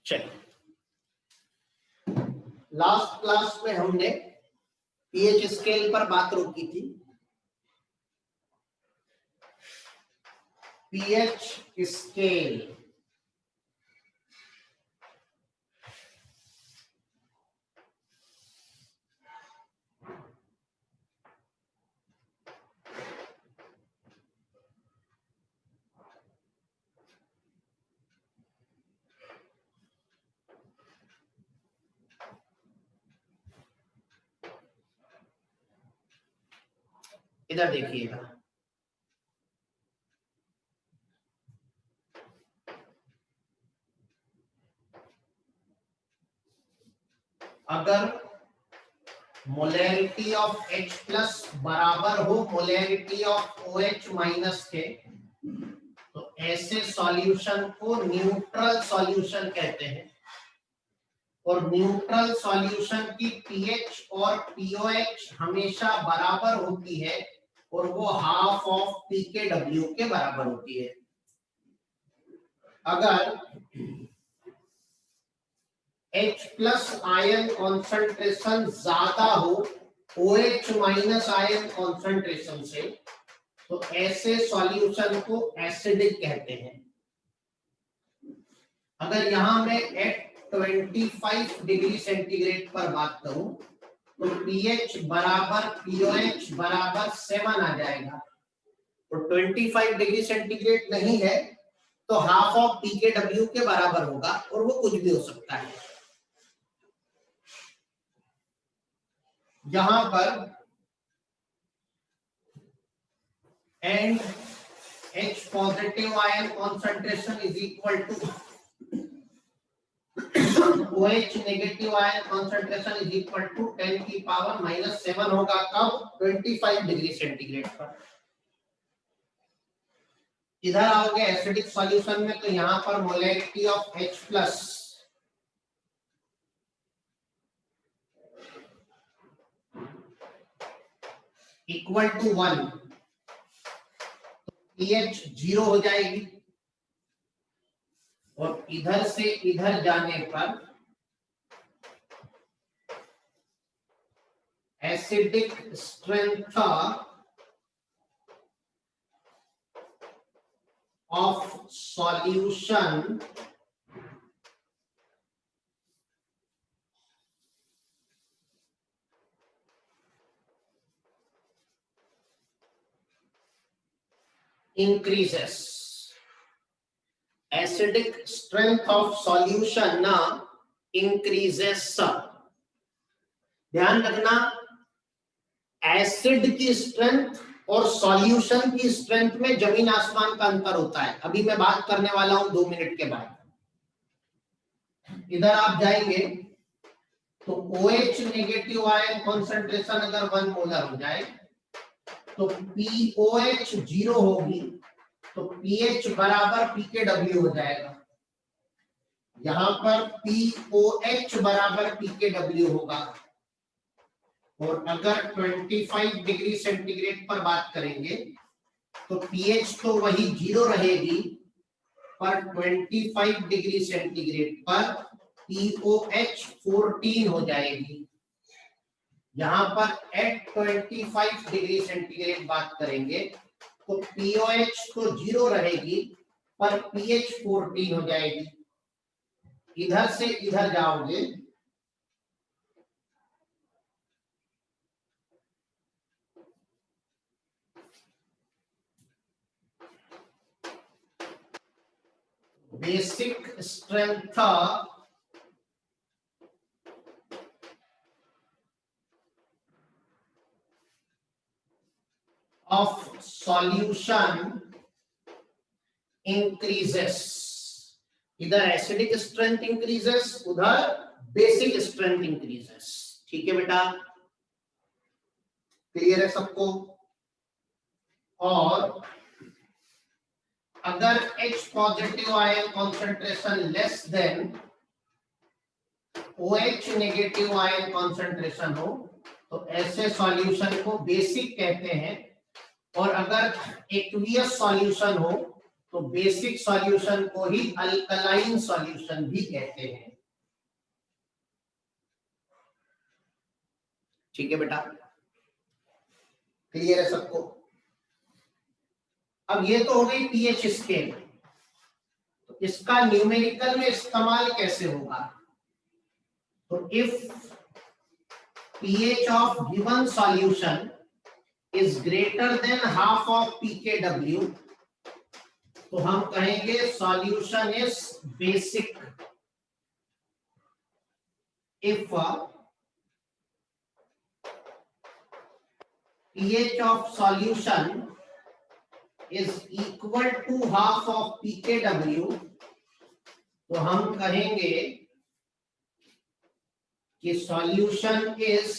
चलिए, last class में हमने पीएच स्केल पर बात रोकी थी। पीएच स्केल इधर देखिएगा, अगर मोलैरिटी ऑफ H प्लस बराबर हो मोलैरिटी ऑफ OH माइनस के, तो ऐसे सॉल्यूशन को न्यूट्रल सॉल्यूशन कहते हैं। और न्यूट्रल सॉल्यूशन की पीएच और पीओएच हमेशा बराबर होती है और वो हाफ ऑफ pKw के बराबर होती है। अगर H प्लस आयन कॉन्सेंट्रेशन ज्यादा हो OH माइनस आयन कॉन्सेंट्रेशन से, तो ऐसे सॉल्यूशन को एसिडिक कहते हैं। अगर यहां मैं एट 25 डिग्री सेंटीग्रेड पर बात करूं तो pH बराबर pOH बराबर 7 आ जाएगा। तो 25 डिग्री सेंटीग्रेड नहीं है तो हाफ ऑफ pKw के बराबर होगा और वो कुछ भी हो सकता है। यहां पर and H positive ion concentration is equal to OH negative ion concentration is equal to 10 की पावर -7 होगा। कब? 25 डिग्री सेंटीग्रेड पर। इधर आओगे एसिडिक सॉल्यूशन में, तो यहां पर molarity of H plus equal to 1, pH 0 हो जाएगी और इधर से इधर जाने पर acidic strength of solution increases. Acidic strength of solution ना increases। ध्यान रखना, एसिड की स्ट्रेंथ और सॉल्यूशन की स्ट्रेंथ में जमीन आसमान का अंतर होता है। अभी मैं बात करने वाला हूं 2 मिनट के बाद। इधर आप जाएंगे तो OH नेगेटिव आयन कॉन्सेंट्रेशन अगर 1 मोलर हो जाए तो POH 0 होगी तो pH बराबर pKw हो जाएगा। यहां पर POH बराबर pKw होगा। और अगर 25 डिग्री सेंटीग्रेड पर बात करेंगे तो pH तो वही 0 रहेगी, पर 25 डिग्री सेंटीग्रेड पर POH 14 हो जाएगी। यहां पर एट 25 डिग्री सेंटीग्रेड बात करेंगे तो POH तो 0 रहेगी पर pH 14 हो जाएगी। इधर से इधर जाओगे basic strength of solution increases। इधर एसिडिक स्ट्रेंथ इंक्रीजेस, उधर बेसिक स्ट्रेंथ इंक्रीजेस। ठीक है बेटा, क्लियर है सबको? और अगर H positive ion concentration less than OH negative ion concentration हो तो ऐसे सॉल्यूशन को बेसिक कहते हैं। और अगर एक्वियस सॉल्यूशन हो तो बेसिक सॉल्यूशन को ही अल्कलाइन सॉल्यूशन भी कहते हैं। ठीक है बेटा, क्लियर है सबको? अब ये तो हो गई पीएच स्केल, तो इसका न्यूमेरिकल में इस्तेमाल कैसे होगा? तो if pH of given solution is greater than half of pKw, तो हम कहेंगे solution is basic. If pH of solution is equal to half of pKw, तो हम कहेंगे कि solution is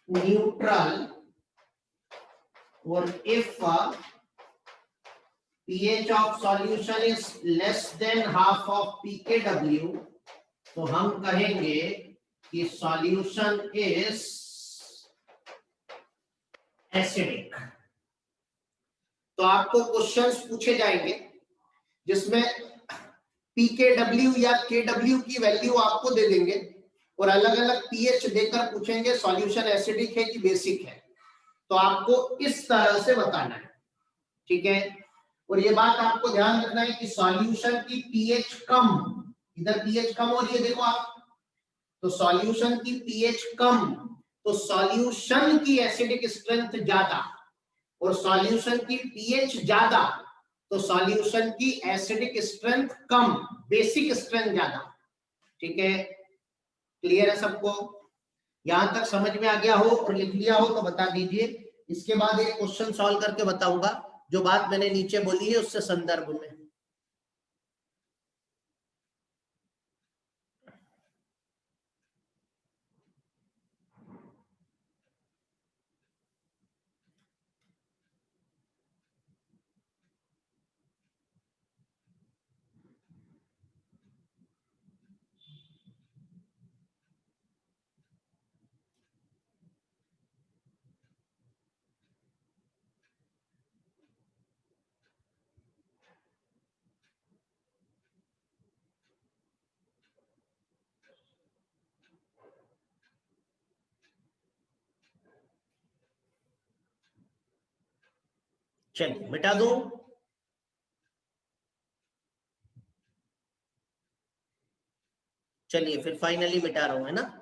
neutral, or if pH of solution is less than half of pKw, तो हम कहेंगे कि solution is acidic. तो आपको क्वेश्चंस पूछे जाएंगे जिसमें pKw या kW की वैल्यू आपको दे देंगे और अलग अलग पीएच देकर पूछेंगे सॉल्यूशन एसिडिक है कि बेसिक है, तो आपको इस तरह से बताना है। ठीक है, और ये बात आपको ध्यान रखना है कि सॉल्यूशन की पीएच कम, इधर पीएच कम हो रही है देखो आप, तो सॉल्यूशन की पीएच कम, तो सॉल्यूशन की एसिडिक स्ट्रेंथ ज्यादा, और सॉल्यूशन की पीएच ज्यादा तो सॉल्यूशन की एसिडिक स्ट्रेंथ कम, बेसिक स्ट्रेंथ ज्यादा। ठीक है, क्लियर है सबको? यहां तक समझ में आ गया हो और लिख लिया हो तो बता दीजिए। इसके बाद एक क्वेश्चन सॉल्व करके बताऊंगा जो बात मैंने नीचे बोली है उससे संदर्भ में। चलिए मिटा दो। चलिए फिर फाइनली मिटा रहा हूं, है ना?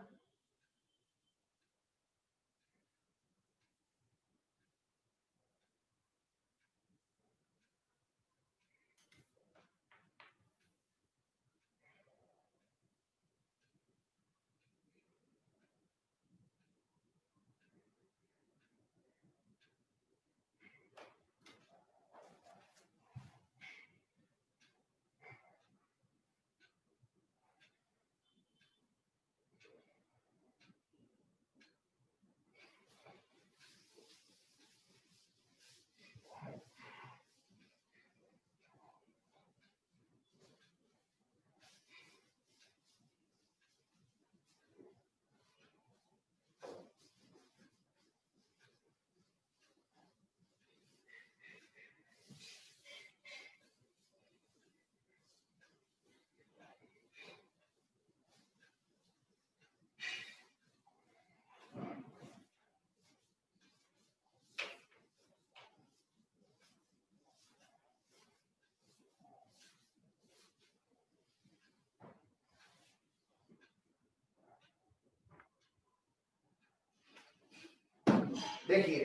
देखिए,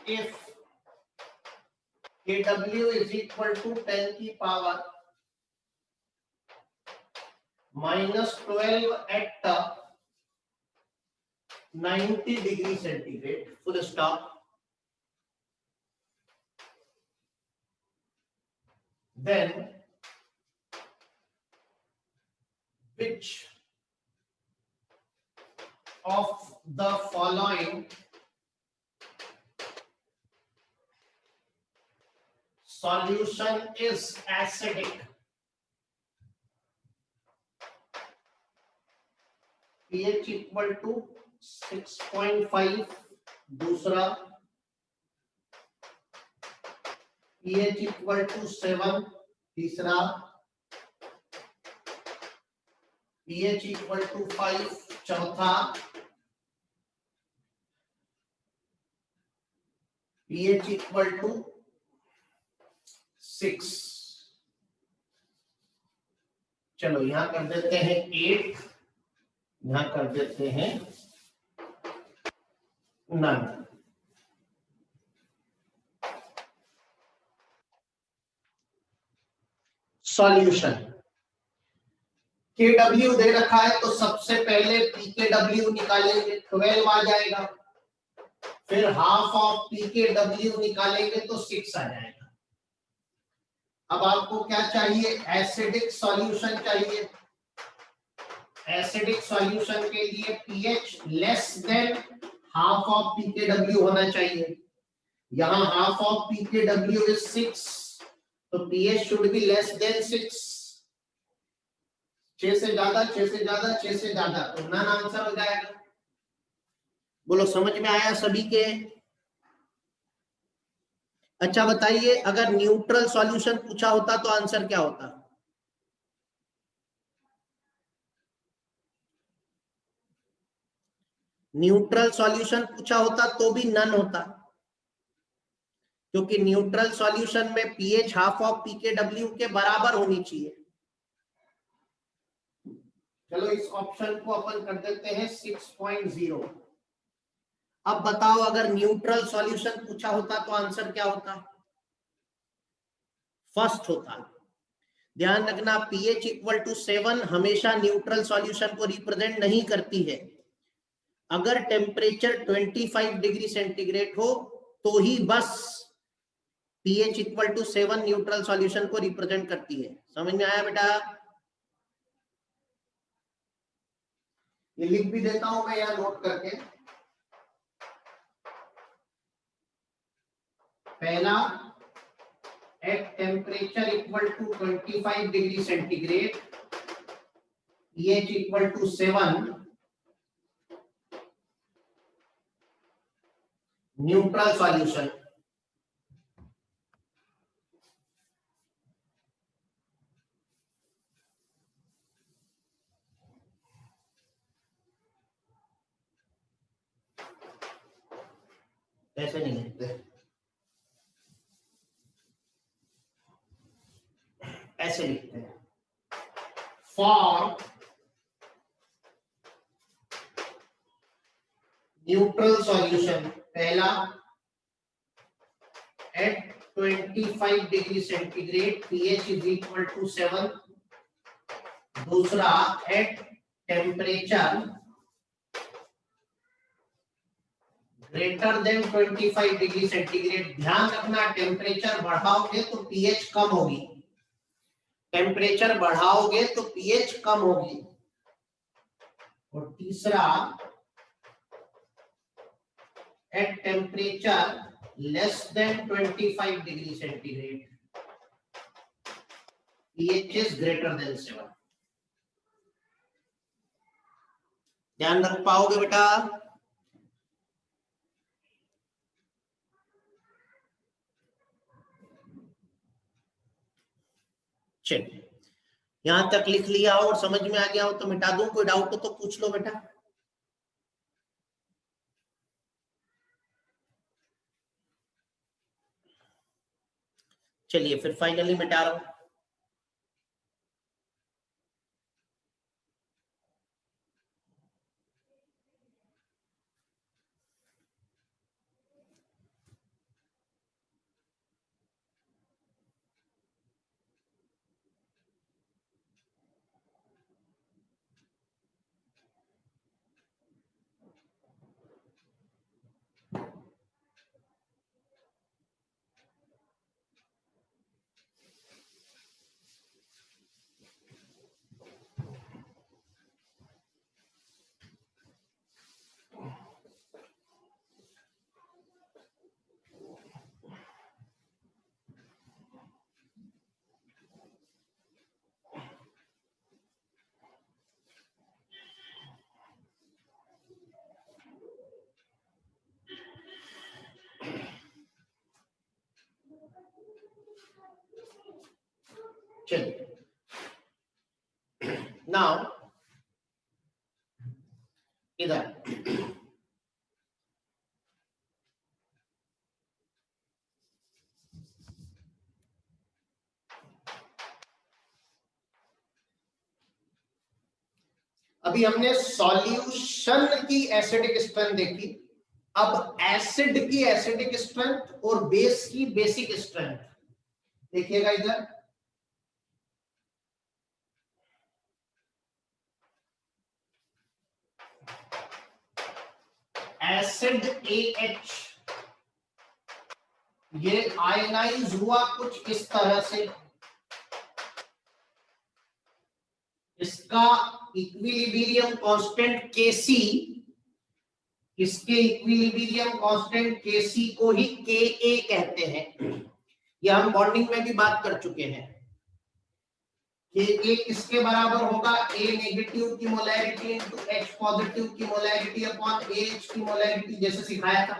if kW is equal to 10 की power -12 at 90 degree centigrade, full stop, then which of the following solution is acidic? pH equal to 6.5, दूसरा pH इक्वल टू 7, तीसरा pH इक्वल टू 5, चौथा pH इक्वल टू 6। चलो यहां कर देते हैं 8, यहां कर देते हैं नन। सॉल्यूशन KW दे रखा है तो सबसे पहले PKW निकालेंगे, 12 आ जाएगा। फिर हाफ ऑफ PKW निकालेंगे तो 6 आ जाएगा। अब आपको क्या चाहिए? एसिडिक सॉल्यूशन चाहिए। एसिडिक सॉल्यूशन के लिए pH less than half of PKW होना चाहिए। यहाँ हाफ ऑफ PKW इज 6, तो pH should be less than 6। 6 से ज्यादा, 6 से ज्यादा, 6 से ज्यादा, तो नन आंसर हो जाएगा। बोलो समझ में आया सभी के? अच्छा बताइए, अगर न्यूट्रल सॉल्यूशन पूछा होता तो आंसर क्या होता? न्यूट्रल सॉल्यूशन पूछा होता तो भी नन होता, क्योंकि न्यूट्रल सॉल्यूशन में पीएच हाफ ऑफ पीकेडब्ल्यू के बराबर होनी चाहिए। चलो इस ऑप्शन को अपन कर देते हैं 6.0। अब बताओ, अगर न्यूट्रल सॉल्यूशन पूछा होता तो आंसर क्या होता? फर्स्ट होता। ध्यान रखना, पीएच इक्वल टू 7 हमेशा न्यूट्रल सॉल्यूशन को रिप्रेजेंट नहीं करती है। अगर टेम्परेचर 25 डिग्री सेंटीग्रेड हो तो ही बस pH equal to 7 neutral solution को रिप्रेजेंट करती है। समझ में आया बेटा? ये लिख भी देता हूं मैं यहां नोट करके। पहला, at temperature equal to 25 degree centigrade pH equal to 7 neutral solution. ऐसे नहीं लिखते, ऐसे लिखते हैं। फॉर न्यूट्रल सॉल्यूशन, पहला at 25 degree centigrade pH is equal to 7। दूसरा, at temperature greater than 25 degree centigrade. ध्यान रखना, टेम्परेचर बढ़ाओगे तो pH कम होगी, टेम्परेचर बढ़ाओगे तो pH कम होगी। और तीसरा, at temperature less than 25 degree centigrade pH is greater than 7। ध्यान रख पाओगे बेटा? चलिए, यहां तक लिख लिया हो और समझ में आ गया हो तो मिटा दूं, कोई डाउट हो तो पूछ लो बेटा। चलिए फिर फाइनली मिटा रहा हूं। चलिए नाउ इधर अभी हमने सॉल्यूशन की एसिडिक स्ट्रेंथ देखी, अब एसिड की एसिडिक स्ट्रेंथ और बेस की बेसिक स्ट्रेंथ देखिएगा इधर। एसिड AH ये आयनाइज हुआ कुछ इस तरह से, इसका इक्विलिब्रियम कांस्टेंट Kc, इसके इक्विलिब्रियम कांस्टेंट Kc को ही Ka कहते हैं। ये हम बॉन्डिंग में भी बात कर चुके हैं। Ka किसके बराबर होगा? A नेगेटिव की मोलैरिटी इनटू H पॉजिटिव की मोलैरिटी अपॉन AH की मोलैरिटी, जैसे सिखाया था।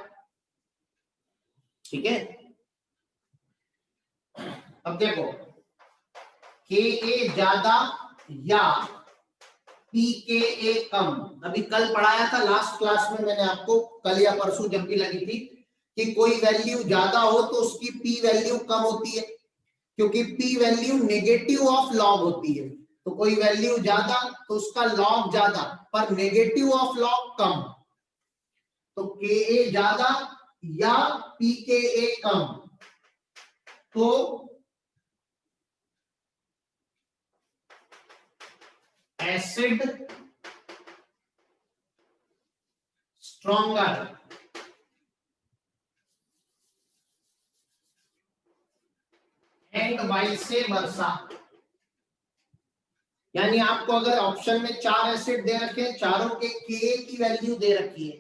ठीक है, अब देखो Ka ज्यादा या pKa कम, अभी कल पढ़ाया था लास्ट क्लास में मैंने आपको, कल या परसों जब भी लगी थी, कि कोई वैल्यू ज्यादा हो तो उसकी p वैल्यू कम होती है, क्योंकि p value negative of log होती है। तो कोई वैल्यू ज्यादा तो उसका लॉग ज्यादा, पर नेगेटिव ऑफ लॉग कम। तो Ka ज्यादा या pKa कम, तो एसिड स्ट्रॉन्गर एंड वाइस वर्सा। यानी आपको अगर ऑप्शन में 4 एसिड दे रखे हैं, चारों के Ka की वैल्यू दे रखी है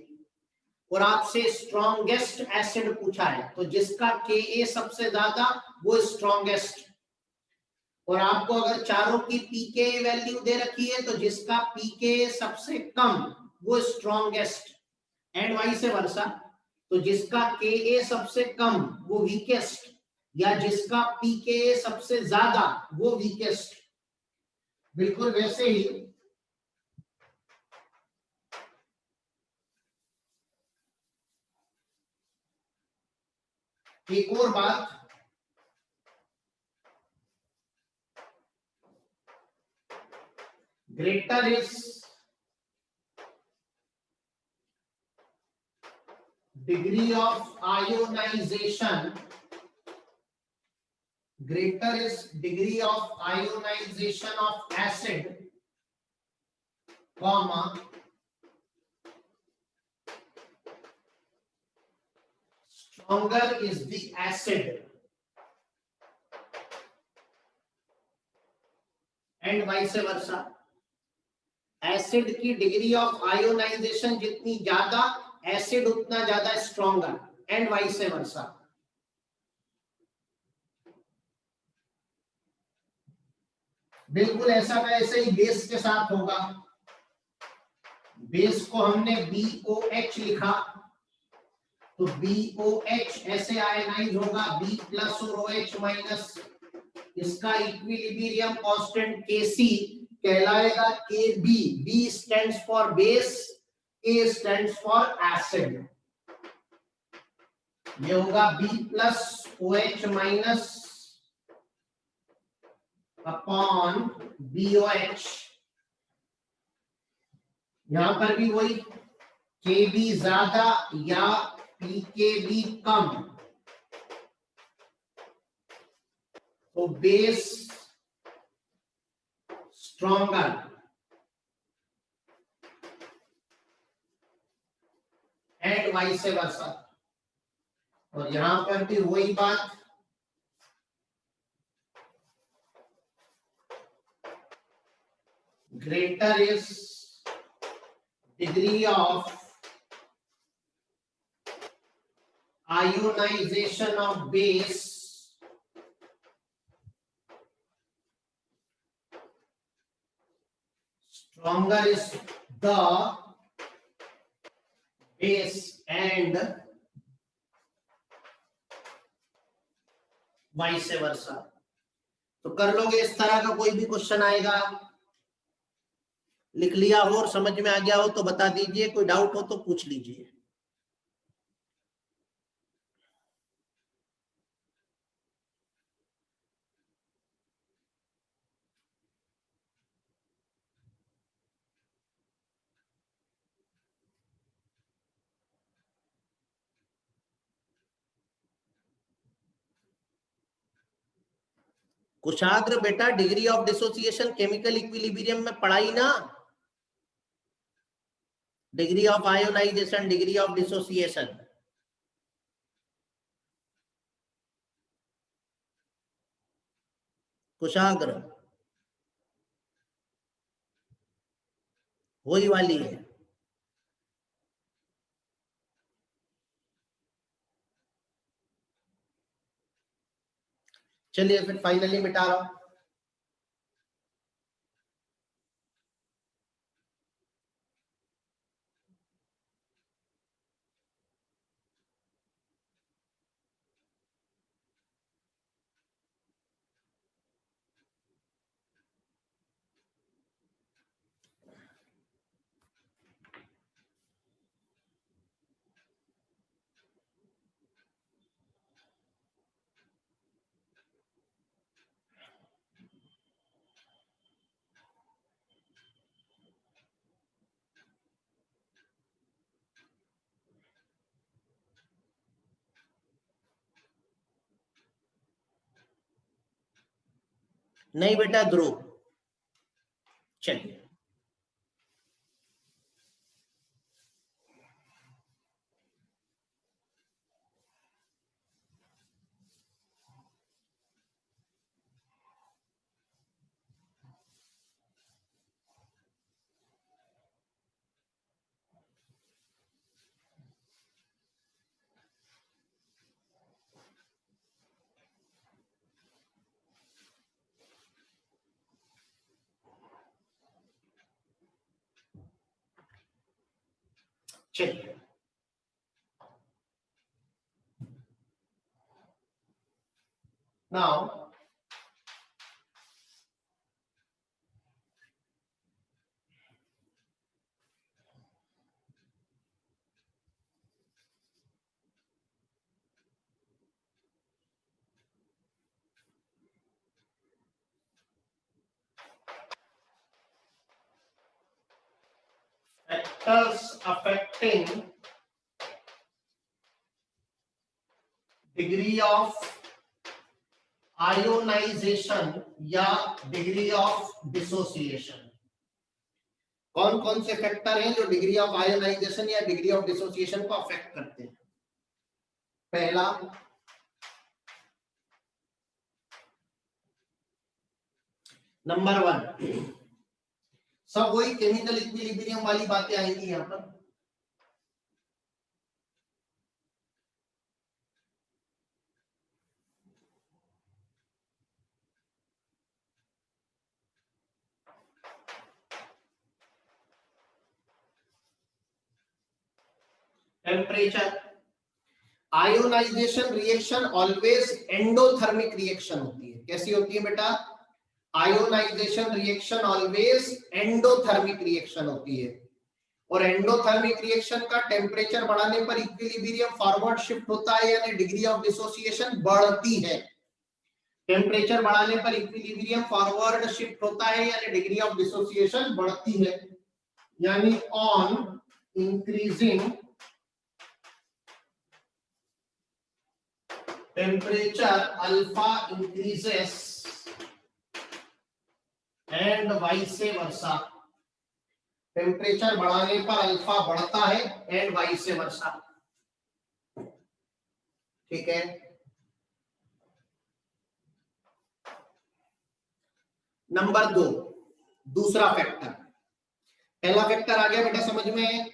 और आपसे स्ट्रॉन्गेस्ट एसिड पूछा है, तो जिसका Ka सबसे ज्यादा वो स्ट्रॉन्गेस्ट, और आपको अगर चारों की pKa वैल्यू दे रखी है तो जिसका pKa सबसे कम वो स्ट्रॉन्गेस्ट, एंड वाइस वर्सा। तो जिसका Ka सबसे कम वो वीकेस्ट, या जिसका pKa सबसे ज्यादा वो वीकेस्ट। बिल्कुल वैसे ही एक और बात, greater is degree of ionization, greater is degree of ionization of acid, comma, stronger is the acid, and vice versa। Acid की डिग्री ऑफ आयोनाइजेशन जितनी ज्यादा, एसिड उतना ज्यादा स्ट्रॉन्गर, एंड वाइस वर्सा। बिल्कुल ऐसा का ऐसे ही बेस के साथ होगा। बेस को हमने BOH लिखा, तो BOH ऐसे आयनाइज होगा B प्लस और OH माइनस, इसका इक्विलिब्रियम कांस्टेंट Kc कहलाएगा Kb। B stands for base, A stands for acid. ये होगा B plus OH minus upon BOH। यहां पर भी वही, Kb ज्यादा या pKb कम, तो base stronger, and vice versa. और यहां पर भी वही बात, greater is degree of ionization of base, stronger is the base, and vice versa। तो कर लोगे, इस तरह का कोई भी क्वेश्चन आएगा, लिख लिया हो और समझ में आ गया हो तो बता दीजिए, कोई डाउट हो तो पूछ लीजिए। कुशाग्र बेटा degree of dissociation chemical equilibrium में पढ़ाई ना, degree of ionisation, degree of dissociation. Kushagra वही वाली है। चलिए फिर फाइनली मिटा रहा हूं। नहीं बेटा ध्रुव। चलिए चलिए now factors affecting degree of ionization या डिग्री ऑफ डिसोसिएशन। कौन कौन से फैक्टर हैं जो डिग्री ऑफ आयोनाइजेशन या डिग्री ऑफ डिसोसिएशन को अफेक्ट करते हैं? पहला नंबर 1, सब वही केमिकल इक्विलिब्रियम वाली बातें आएंगी यहां पर। Temperature, ionisation reaction always endothermic reaction होती है। कैसी होती है बेटा? Ionisation reaction always endothermic reaction होती है, और एंडोथर्मिक रिएक्शन का टेम्परेचर बढ़ाने पर इक्विलिब्रियम फॉरवर्ड शिफ्ट होता है, यानी डिग्री ऑफ डिसोसिएशन बढ़ती है। टेम्परेचर बढ़ाने पर इक्विलिब्रियम फॉरवर्ड शिफ्ट होता है, यानी डिग्री ऑफ डिसोसिएशन बढ़ती है। यानी on increasing temperature alpha increases and vice versa। Temperature बढ़ाने पर अल्फा बढ़ता है एंड वाइस वर्सा। ठीक है। नंबर 2, दूसरा फैक्टर। पहला फैक्टर आ गया बेटा समझ में?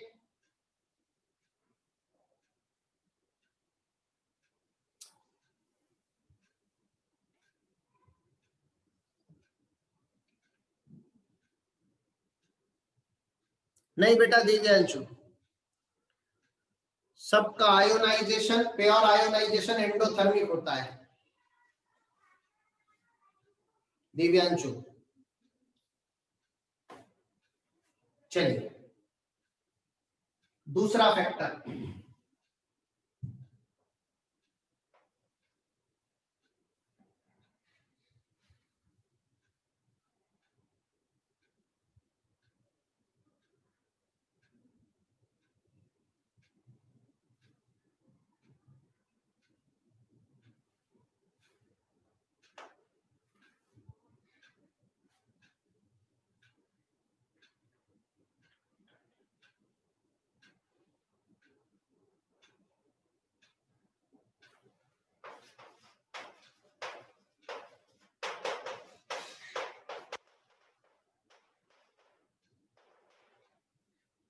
नहीं बेटा दीजिए अंशु, सबका आयोनाइजेशन, प्योर आयोनाइजेशन एंडोथर्मिक होता है। दिव्यांशु। चलिए दूसरा फैक्टर,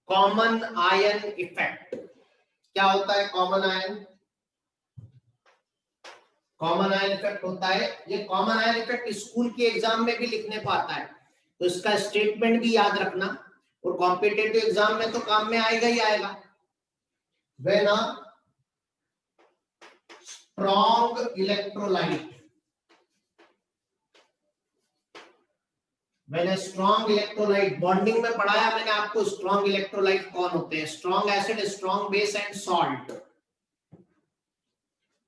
कॉमन आयन इफेक्ट। क्या होता है common ion? Common ion effect होता है, ये कॉमन आयन इफेक्ट स्कूल के एग्जाम में भी लिखने को आता है, तो इसका स्टेटमेंट भी याद रखना, और कॉम्पिटिटिव एग्जाम में तो काम में आएगा ही आएगा। व्हेन अ स्ट्रॉन्ग इलेक्ट्रोलाइट, मैंने स्ट्रॉन्ग इलेक्ट्रोलाइट बॉन्डिंग में पढ़ाया मैंने आपको, स्ट्रॉन्ग इलेक्ट्रोलाइट कौन होते हैं? Strong acid, strong base and salt.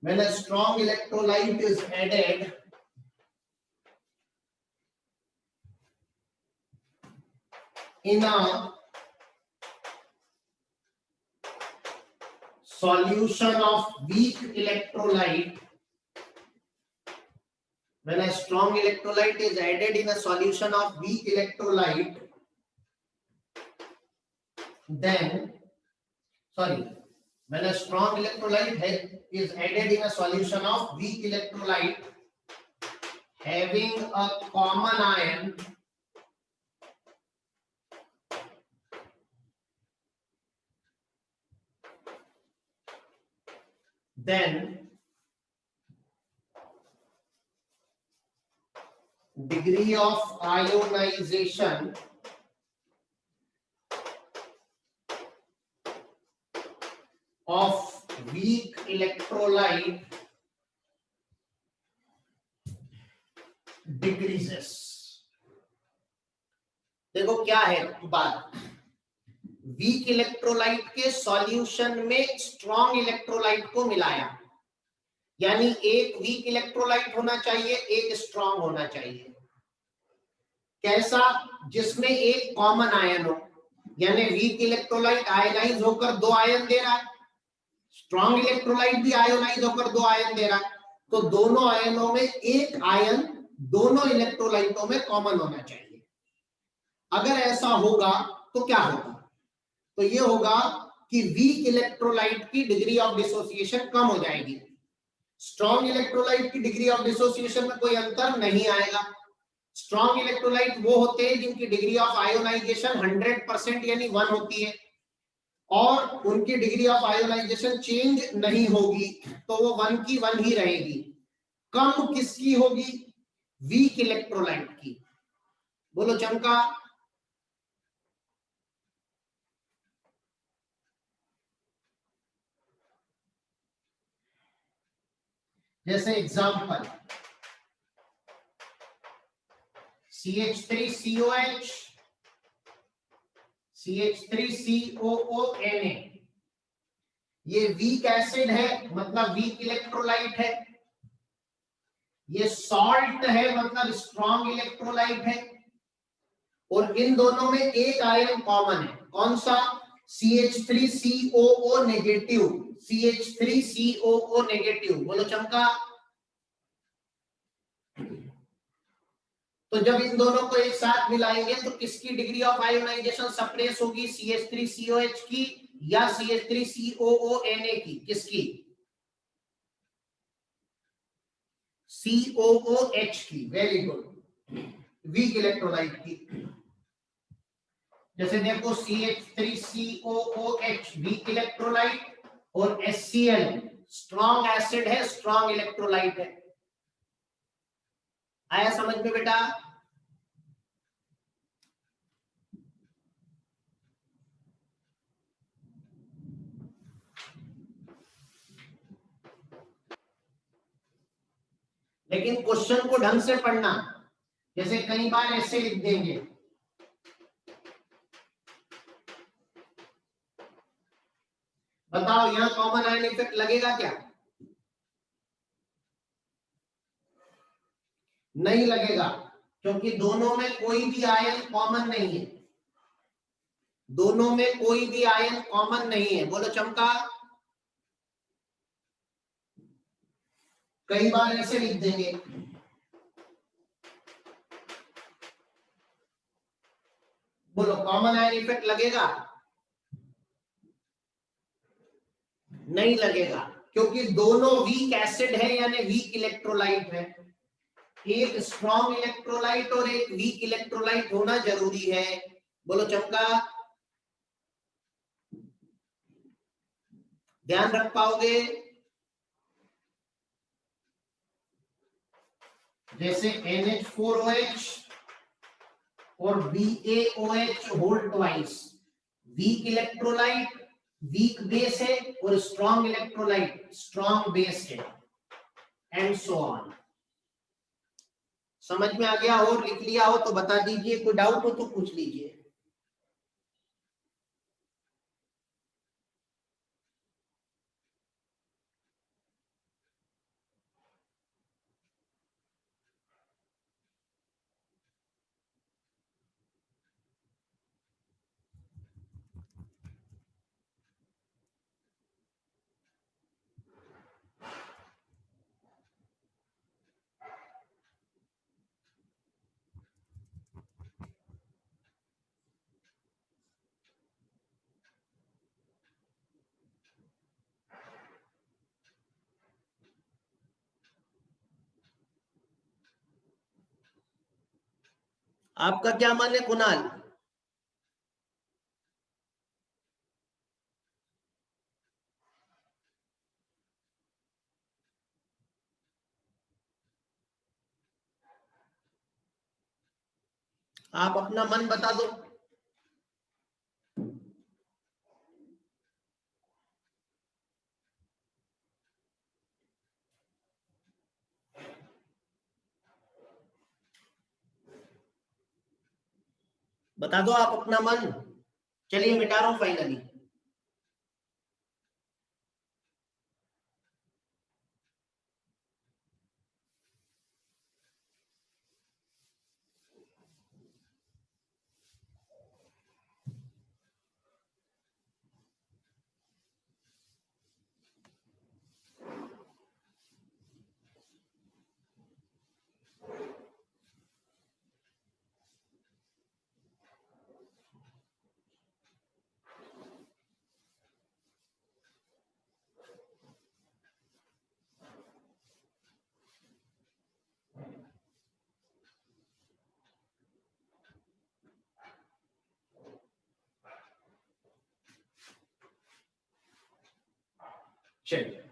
When a strong electrolyte is added in a solution of weak electrolyte, when a strong electrolyte is added in a solution of weak electrolyte, then when a strong electrolyte is added in a solution of weak electrolyte having a common ion, then degree of ionization of weak electrolyte decreases। देखो क्या है बात, weak electrolyte के solution में strong electrolyte को मिलाया, यानी एक वीक इलेक्ट्रोलाइट होना चाहिए, एक स्ट्रॉन्ग होना चाहिए। कैसा? जिसमें एक कॉमन आयन हो, यानी वीक इलेक्ट्रोलाइट आयनाइज होकर 2 आयन दे रहा है, स्ट्रॉन्ग इलेक्ट्रोलाइट भी आयोनाइज होकर 2 आयन दे रहा है, तो दोनों आयनों में एक आयन दोनों इलेक्ट्रोलाइटों में कॉमन होना चाहिए। अगर ऐसा होगा तो क्या होगा? तो ये होगा कि वीक इलेक्ट्रोलाइट की डिग्री ऑफ डिसोसिएशन कम हो जाएगी, स्ट्रॉन्ग इलेक्ट्रोलाइट की डिग्री ऑफ डिसोसिएशन में कोई अंतर नहीं आएगा। स्ट्रॉन्ग इलेक्ट्रोलाइट वो होते हैं जिनकी डिग्री ऑफ आयोनाइजेशन 100% यानी 1 होती है, और उनकी डिग्री ऑफ आयोनाइजेशन चेंज नहीं होगी, तो वो 1 की 1 ही रहेगी। कम किसकी होगी? वीक इलेक्ट्रोलाइट की। बोलो चमका। जैसे एग्जांपल CH3COH, CH3COONA, ये वीक एसिड है मतलब वीक इलेक्ट्रोलाइट है, ये सॉल्ट है मतलब स्ट्रॉन्ग इलेक्ट्रोलाइट है, और इन दोनों में एक आयन कॉमन है। कौन सा? CH3COO negative, CH3COO negative. बोलो चमका। तो जब इन दोनों को एक साथ मिलाएंगे तो किसकी डिग्री ऑफ आयोनाइजेशन सप्रेस होगी? CH3COH की या CH3COONA की? किसकी? COOH की। वेरी गुड, वीक इलेक्ट्रोलाइट की। जैसे देखो CH3COOH वीक इलेक्ट्रोलाइट और HCl स्ट्रॉन्ग एसिड है, स्ट्रॉन्ग इलेक्ट्रोलाइट है। आया समझ में बेटा? लेकिन क्वेश्चन को ढंग से पढ़ना, जैसे कई बार ऐसे लिख देंगे, बताओ यहां कॉमन आयन इफेक्ट लगेगा क्या? नहीं लगेगा, क्योंकि दोनों में कोई भी आयन कॉमन नहीं है, दोनों में कोई भी आयन कॉमन नहीं है। बोलो चमका। कई बार ऐसे लिख देंगे, बोलो कॉमन आयन इफेक्ट लगेगा? नहीं लगेगा, क्योंकि दोनों वीक एसिड है यानी वीक इलेक्ट्रोलाइट है। एक स्ट्रॉन्ग इलेक्ट्रोलाइट और एक वीक इलेक्ट्रोलाइट होना जरूरी है। बोलो चमका। ध्यान रख पाओगे? जैसे NH4OH और BaOH whole twice, weak electrolyte weak base है और स्ट्रॉन्ग इलेक्ट्रोलाइट स्ट्रॉन्ग बेस है, एंड सो ऑन। समझ में आ गया हो, लिख लिया हो तो बता दीजिए, कोई डाउट हो तो पूछ लीजिए। आपका क्या मन है कुणाल? आप अपना मन बता दो। बता दो आप अपना मन। चलिए मिटा रहा हूं फाइनली। चलिए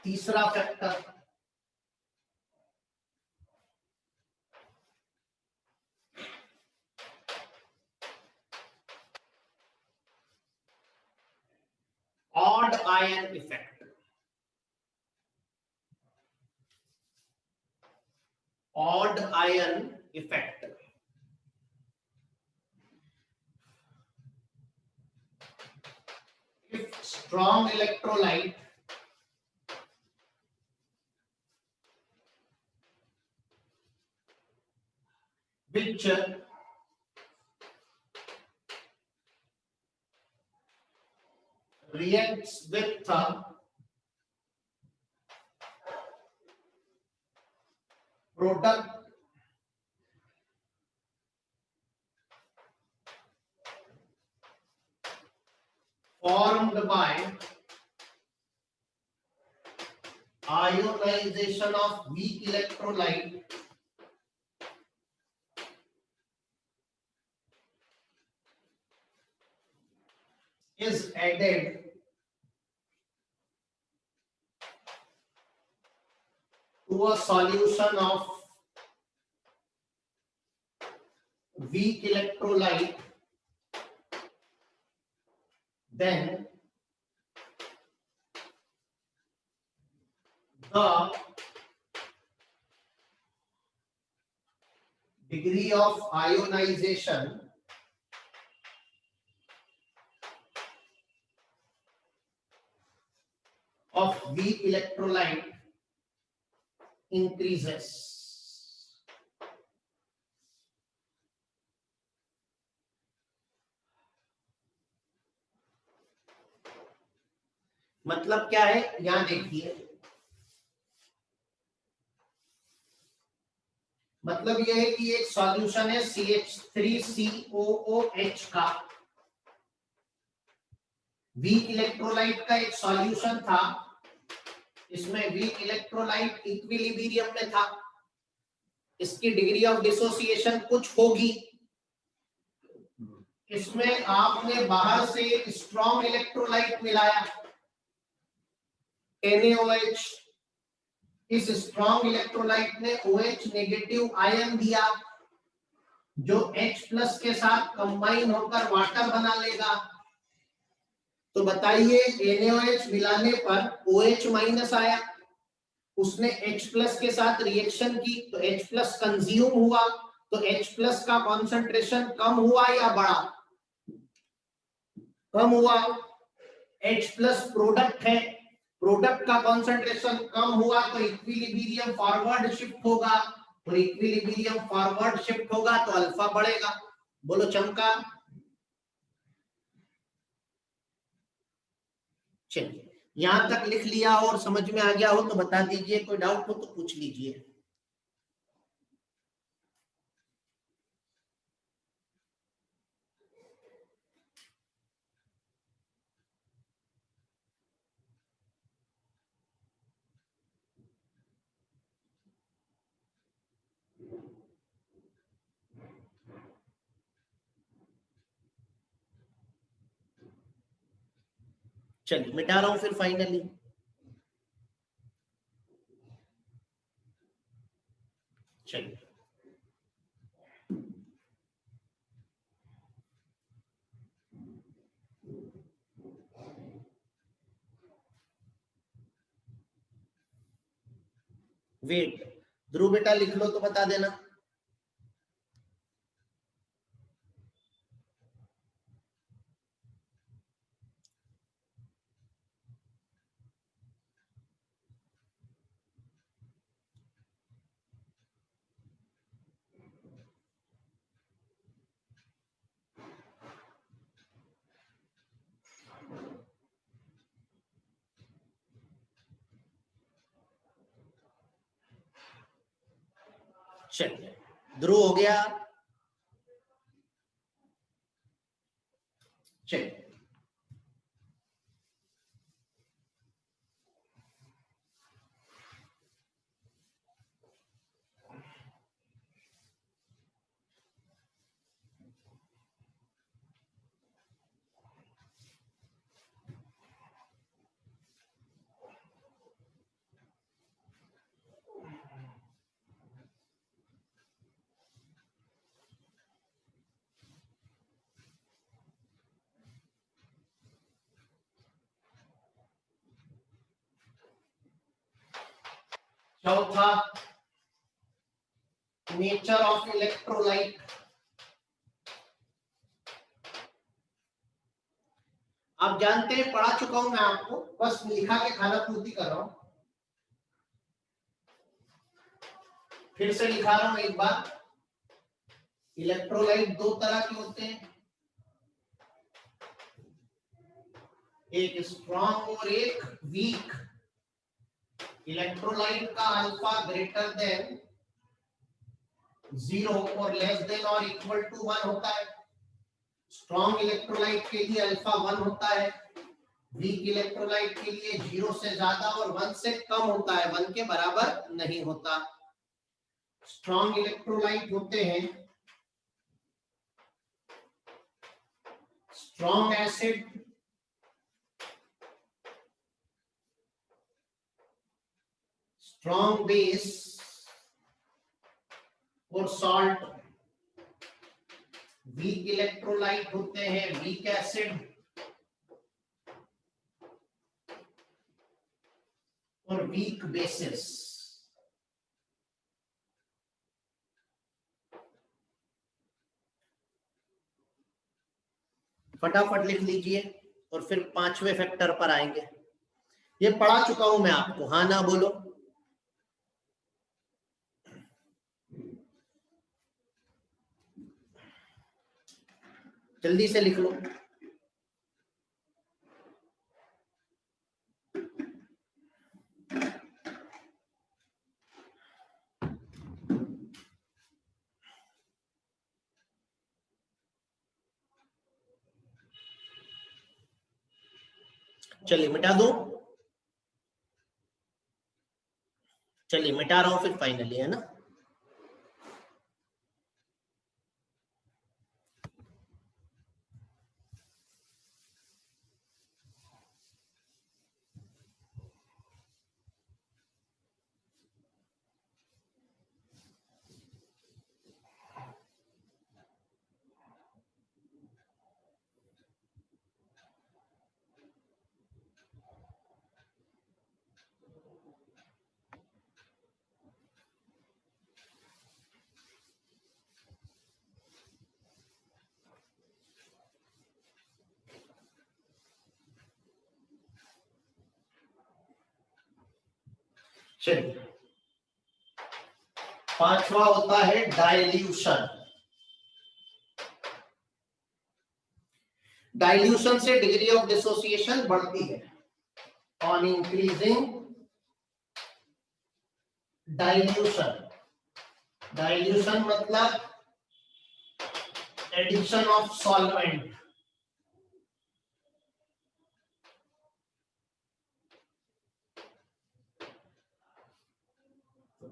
तीसरा factor, odd ion effect. Odd ion effect, if strong electrolyte which reacts with product formed by ionization of weak electrolyte is added to a solution of weak electrolyte then the degree of ionization of weak electrolyte increases. मतलब क्या है, यहां देखिए, मतलब यह है कि एक सॉल्यूशन है CH3COOH का, वीक इलेक्ट्रोलाइट का एक सॉल्यूशन था, इसमें वीक इलेक्ट्रोलाइट इक्विलिब्रियम में था, इसकी डिग्री ऑफ डिसोसिएशन कुछ होगी, इसमें आपने बाहर से एक स्ट्रॉन्ग इलेक्ट्रोलाइट मिलाया NaOH, इस स्ट्रॉन्ग इलेक्ट्रोलाइट ने OH नेगेटिव आयन दिया जो H+ के साथ कंबाइन होकर वाटर बना लेगा। तो बताइए NaOH मिलाने पर OH- आया, उसने H+ के साथ रिएक्शन की तो H+ कंज्यूम हुआ, तो H+ का कॉन्सेंट्रेशन कम हुआ या बढ़ा? कम हुआ। H+ प्रोडक्ट है, प्रोडक्ट का कॉन्सेंट्रेशन कम हुआ तो इक्विलिब्रियम फॉरवर्ड शिफ्ट होगा, और इक्विलिब्रियम फॉरवर्ड शिफ्ट होगा तो अल्फा बढ़ेगा। बोलो चमका। चलिए, यहां तक लिख लिया और समझ में आ गया हो तो बता दीजिए, कोई डाउट हो तो पूछ लीजिए। चलिए मिटा रहा हूं फिर फाइनली। चलिए, वेट, ध्रुव बेटा लिख लो तो बता देना। चलिए, ध्रुव हो गया। चलिए, चौथा, नेचर ऑफ इलेक्ट्रोलाइट। आप जानते हैं, पढ़ा चुका हूं मैं आपको, बस लिखा के खाना पूर्ति कर रहा हूं, फिर से लिखा रहा हूं एक बार। इलेक्ट्रोलाइट दो तरह के होते हैं, एक स्ट्रॉन्ग और एक वीक। इलेक्ट्रोलाइट का अल्फा ग्रेटर देन 0 और लेस देन और इक्वल टू 1 होता है। स्ट्रॉन्ग इलेक्ट्रोलाइट के लिए अल्फा 1 होता है, वीक इलेक्ट्रोलाइट के लिए 0 से ज्यादा और 1 से कम होता है, 1 के बराबर नहीं होता। स्ट्रॉन्ग इलेक्ट्रोलाइट होते हैं स्ट्रॉन्ग एसिड, स्ट्रॉन्ग बेस और सॉल्ट। वीक इलेक्ट्रोलाइट होते हैं वीक एसिड, वीक बेसिस। फटाफट लिख लीजिए और फिर 5वें फैक्टर पर आएंगे। ये पढ़ा चुका हूं मैं आपको, हाँ ना बोलो। जल्दी से लिख लो। चलिए मिटा दो, चलिए मिटा रहा हूं फिर फाइनली, है ना। चलिए 5वां होता है डाइल्यूशन। डाइल्यूशन से डिग्री ऑफ डिसोसिएशन बढ़ती है। ऑन इंक्रीजिंग डाइल्यूशन, डाइल्यूशन मतलब addition of solvent.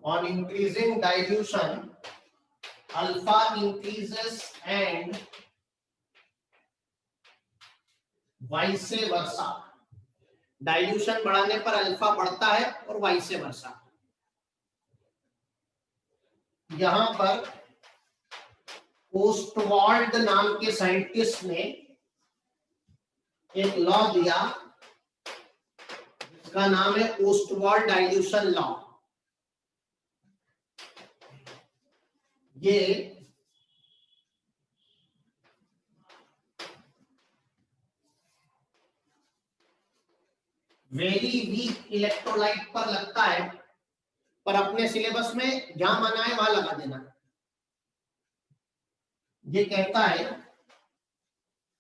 On increasing dilution, alpha increases and vice versa। डाइल्यूशन बढ़ाने पर अल्फा बढ़ता है और वाइस वर्सा। यहां पर ओस्टवाल्ड नाम के साइंटिस्ट ने एक लॉ दिया, इसका नाम है ओस्टवाल्ड डाइल्यूशन लॉ। ये वेरी वीक इलेक्ट्रोलाइट पर लगता है, पर अपने सिलेबस में जहां माना है वहां लगा देना। ये कहता है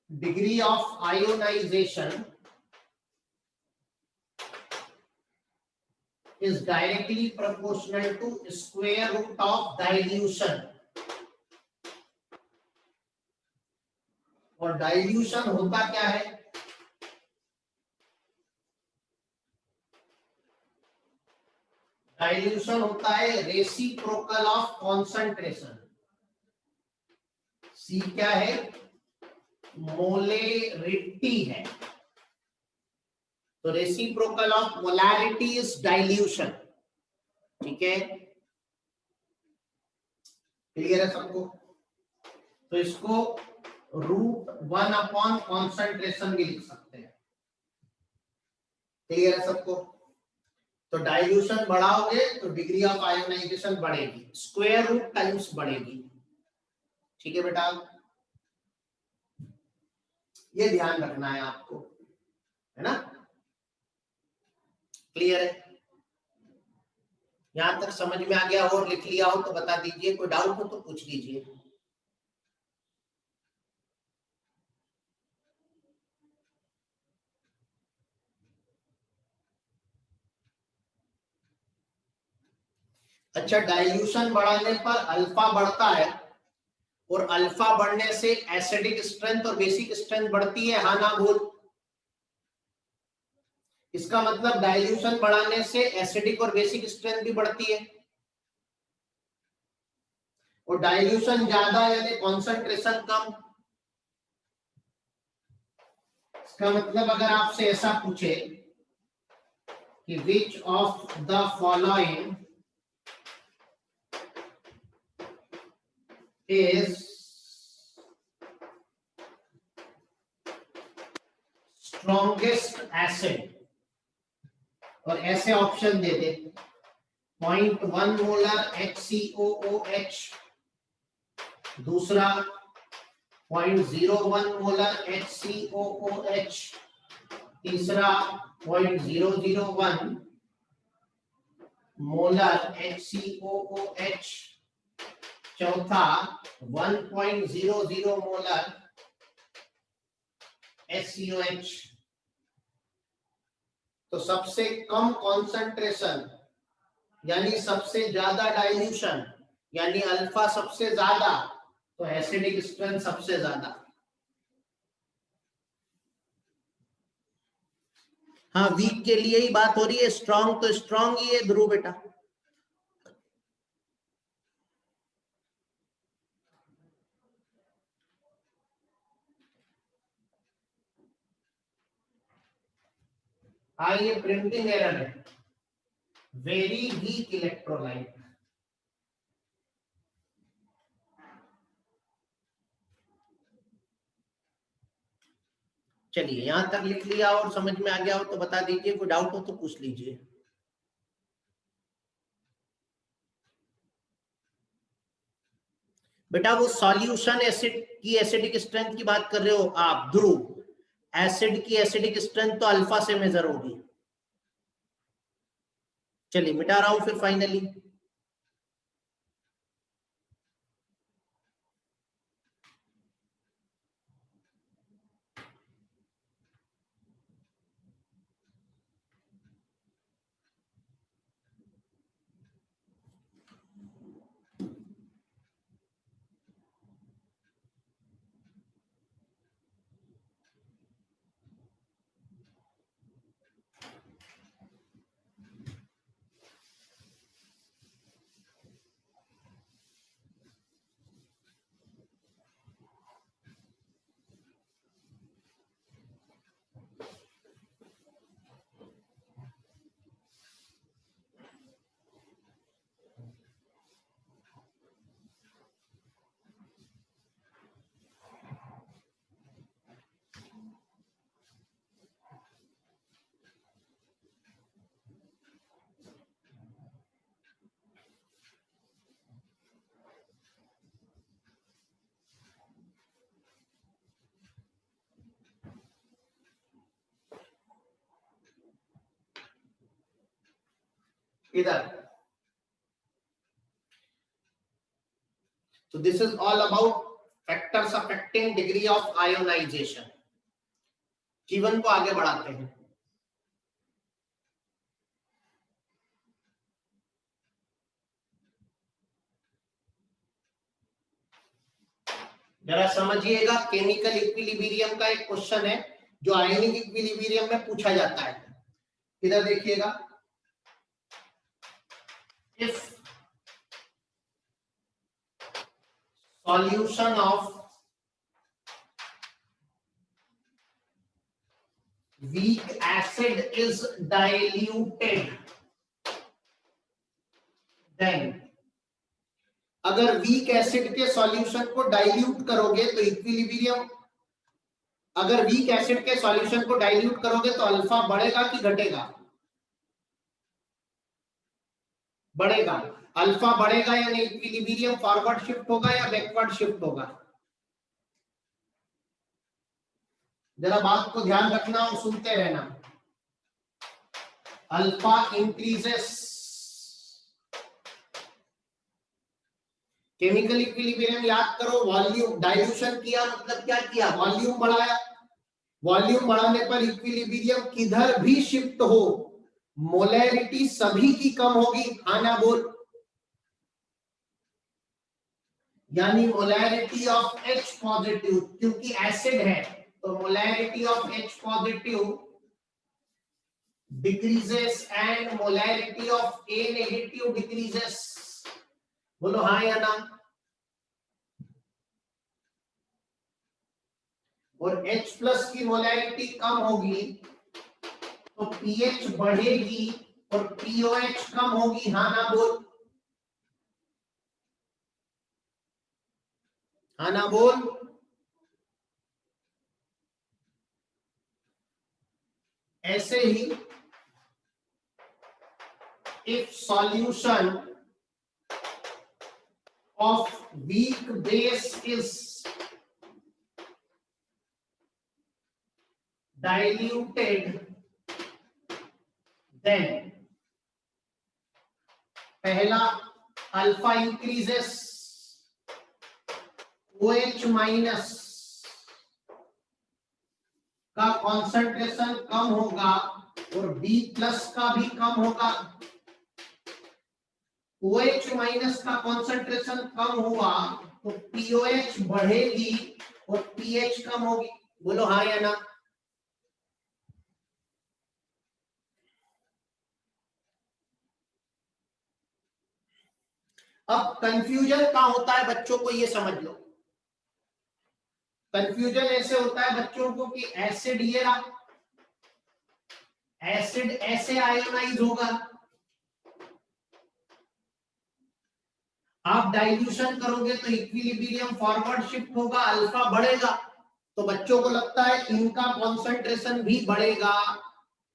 degree of ionisation is directly proportional to square root of dilution। और डाइल्यूशन होता क्या है? डाइल्यूशन होता है रेसिप्रोकल ऑफ कॉन्सेंट्रेशन। सी क्या है? मोलेरिटी है। तो reciprocal of molarity is dilution. ठीक है, क्लियर है सबको? तो इसको √1 अपॉन कॉन्सेंट्रेशन भी लिख सकते हैं। क्लियर है सबको? तो डाइल्यूशन बढ़ाओगे तो डिग्री ऑफ आयोनाइजेशन बढ़ेगी, स्क्वायर रूट टाइम्स बढ़ेगी। ठीक है बेटा, ये ध्यान रखना है आपको, है ना। क्लियर है? यहां तक समझ में आ गया और लिख लिया हो तो बता दीजिए, कोई डाउट हो तो पूछ लीजिए। अच्छा, डाइल्यूशन बढ़ाने पर अल्फा बढ़ता है और अल्फा बढ़ने से एसिडिक स्ट्रेंथ और बेसिक स्ट्रेंथ बढ़ती है, हाँ ना बोल। इसका मतलब डाइल्यूशन बढ़ाने से एसिडिक और बेसिक स्ट्रेंथ भी बढ़ती है। और डाइल्यूशन ज्यादा यानी कॉन्सेंट्रेशन कम। इसका मतलब अगर आपसे ऐसा पूछे कि which of the following is strongest acid, और ऐसे ऑप्शन दे दे 0.1 मोलर HCOOH, दूसरा 0.01 मोलर HCOOH, तीसरा 0.001 मोलर HCOOH, चौथा 1.00 मोलर SCOH। तो सबसे कम कॉन्सेंट्रेशन यानी सबसे ज्यादा डाइल्यूशन यानी अल्फा सबसे ज्यादा, तो एसिडिक स्ट्रेंथ सबसे ज्यादा। हाँ, वीक के लिए ही बात हो रही है, स्ट्रॉन्ग तो स्ट्रॉन्ग ही है ध्रुव बेटा। हाँ, ये प्रिंटिंग एरर है, वेरी वीक इलेक्ट्रोलाइट। चलिए यहां तक लिख लिया और समझ में आ गया हो तो बता दीजिए, कोई डाउट हो तो पूछ लीजिए। बेटा वो सॉल्यूशन एसिड की एसिडिक स्ट्रेंथ की बात कर रहे हो आप ध्रुव, एसिड की एसिडिक स्ट्रेंथ तो अल्फा से मेजर होगी। चलिए मिटा रहा हूं फिर फाइनली। इधर so this is all about factors affecting degree of ionization। जीवन को आगे बढ़ाते हैं। जरा समझिएगा, केमिकल इक्विलिब्रियम का एक क्वेश्चन है जो आयनिक इक्विलिब्रियम में पूछा जाता है। इधर देखिएगा, if solution of weak acid is diluted, then अगर वीक एसिड के सॉल्यूशन को डाइल्यूट करोगे तो इक्विलिब्रियम, अगर वीक एसिड के सॉल्यूशन को डाइल्यूट करोगे तो अल्फा बढ़ेगा कि घटेगा? बढ़ेगा। अल्फा बढ़ेगा यानी इक्विलिब्रियम फॉरवर्ड शिफ्ट होगा या बैकवर्ड शिफ्ट होगा? जरा बात को ध्यान रखना और सुनते रहना। अल्फा इंक्रीजेस, केमिकल इक्विलिब्रियम याद करो, वॉल्यूम डाइल्यूशन किया मतलब क्या किया? वॉल्यूम बढ़ाया। वॉल्यूम बढ़ाने पर इक्विलिब्रियम किधर भी शिफ्ट हो मोलैरिटी सभी की कम होगी। हाँ ना बोल? यानी मोलैरिटी ऑफ H पॉजिटिव, क्योंकि एसिड है तो molarity of H positive decreases and molarity of A negative decreases. बोलो हाँ या ना? और H प्लस की मोलैरिटी कम होगी तो pH बढ़ेगी और POH कम होगी। हाँ ना बोल? हाँ ना बोल? ऐसे ही if solution of weak base is diluted, then पहला अल्फा इंक्रीजेस, OH माइनस का कॉन्सेंट्रेशन कम होगा और B प्लस का भी कम होगा। OH माइनस का कॉन्सेंट्रेशन कम हुआ तो POH बढ़ेगी और pH कम होगी। बोलो हाँ या ना। अब कंफ्यूजन कहाँ होता है बच्चों को, ये समझ लो। कंफ्यूजन ऐसे होता है बच्चों को कि एसिड ये रहा, एसिड ऐसे आयोनाइज होगा, आप डाइल्यूशन करोगे तो इक्विलिब्रियम फॉरवर्ड शिफ्ट होगा, अल्फा बढ़ेगा, तो बच्चों को लगता है इनका कॉन्सेंट्रेशन भी बढ़ेगा,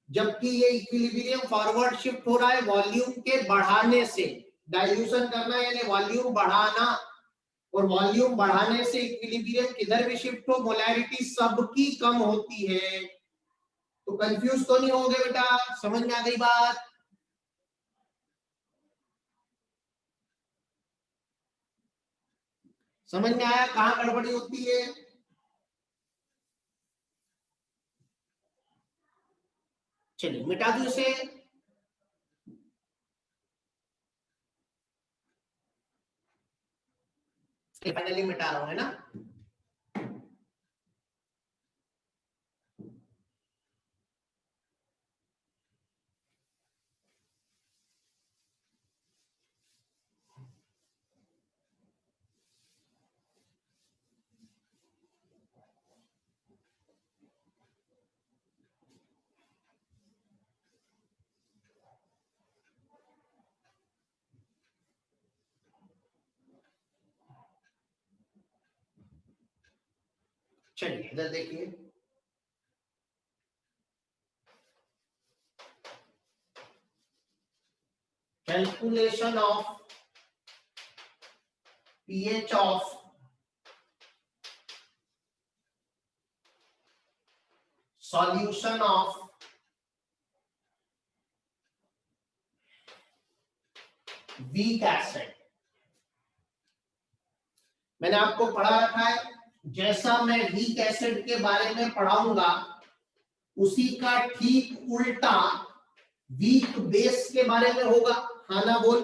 जबकि ये इक्विलिब्रियम फॉरवर्ड शिफ्ट हो रहा है वॉल्यूम के बढ़ाने से। डाइल्यूशन करना यानी वॉल्यूम बढ़ाना, और वॉल्यूम बढ़ाने से इक्विलिब्रियम किधर भी शिफ्ट हो मोलैरिटी सबकी कम होती है। तो कंफ्यूज तो नहीं हो गए बेटा, समझ में आ गई बात? समझ में आया कहां गड़बड़ी होती है? चलिए मिटा दो इसे। फाइनली मिटा रहा हूं, है ना। चलिए इधर देखिए, calculation of pH of solution of weak acid. मैंने आपको पढ़ा रखा है, जैसा मैं वीक एसिड के बारे में पढ़ाऊंगा उसी का ठीक उल्टा वीक बेस के बारे में होगा। हाँ ना बोल।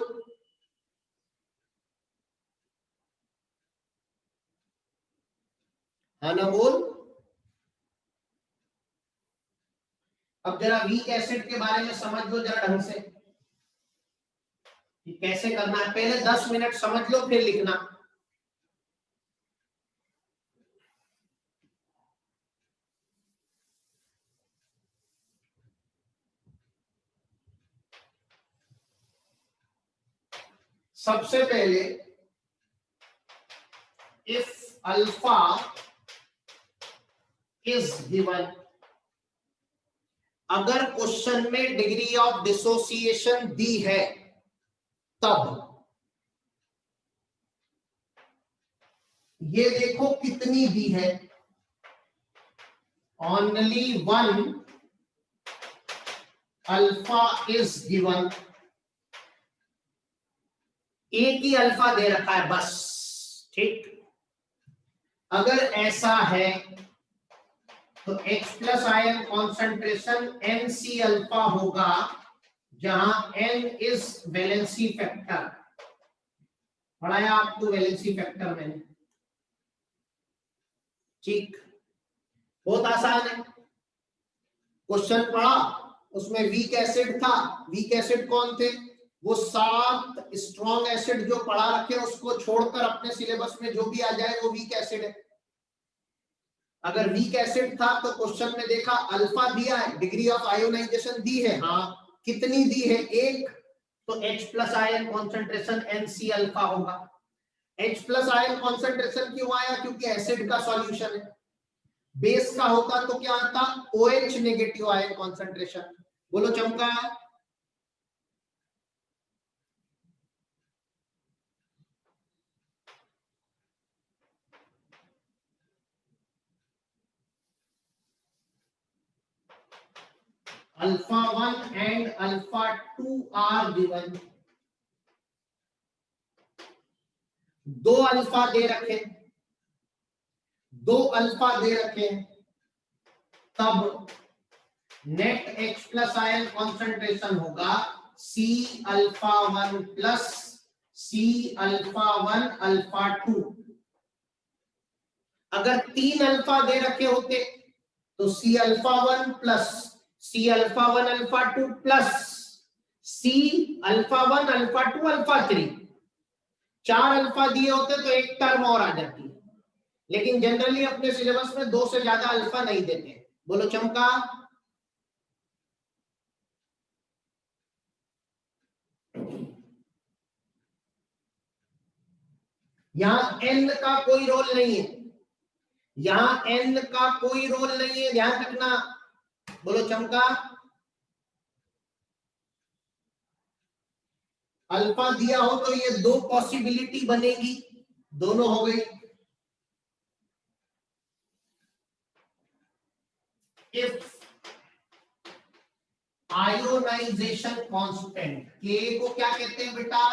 हाँ ना बोल। अब जरा वीक एसिड के बारे में समझ लो जरा ढंग से कि कैसे करना है। पहले 10 मिनट समझ लो फिर लिखना। सबसे पहले इफ अल्फा इज गिवन, अगर क्वेश्चन में डिग्री ऑफ डिसोसिएशन दी है तब ये देखो कितनी दी है, ओनली 1 अल्फा इज गिवन। एक ही अल्फा दे रखा है बस, ठीक। अगर ऐसा है तो H plus ion concentration NC alpha होगा, जहां N इज वैलेंसी फैक्टर। पढ़ाया आपको वैलेंसी फैक्टर मैंने, ठीक। बहुत आसान है। क्वेश्चन पढ़ा, उसमें वीक एसिड था। वीक एसिड कौन थे? वो 7 स्ट्रॉन्ग एसिड जो पढ़ा रखे उसको छोड़कर अपने सिलेबस में जो भी आ जाए वो वीक एसिड है। अगर वीक एसिड था तो क्वेश्चन में देखा अल्फा दिया है, डिग्री ऑफ आयोनाइजेशन दी है, हाँ कितनी दी है? 1, तो H plus ion concentration NC alpha होगा। H प्लस आयन कॉन्सेंट्रेशन क्यों आया? क्योंकि एसिड का सॉल्यूशन है। बेस का होता तो क्या आता? OH negative ion concentration. बोलो चमका। Alpha 1 and alpha 2 are given, दो अल्फा दे रखे, दो अल्फा दे रखे, तब net H plus ion concentration होगा C alpha 1 plus C alpha 1 alpha 2। अगर तीन अल्फा दे रखे होते तो C alpha 1 plus C alpha 1 alpha 2 plus C alpha 1 alpha 2 alpha 3, चार अल्फा दिए होते तो एक टर्म और आ जाती, लेकिन जनरली अपने सिलेबस में दो से ज्यादा अल्फा नहीं देते। बोलो चमका। यहां n का कोई रोल नहीं है, यहां n का कोई रोल नहीं है, ध्यान रखना। बोलो चमका। अल्फा दिया हो तो ये दो पॉसिबिलिटी बनेगी, दोनों हो गई। इफ आयोनाइजेशन कांस्टेंट, के को क्या कहते हैं बेटा?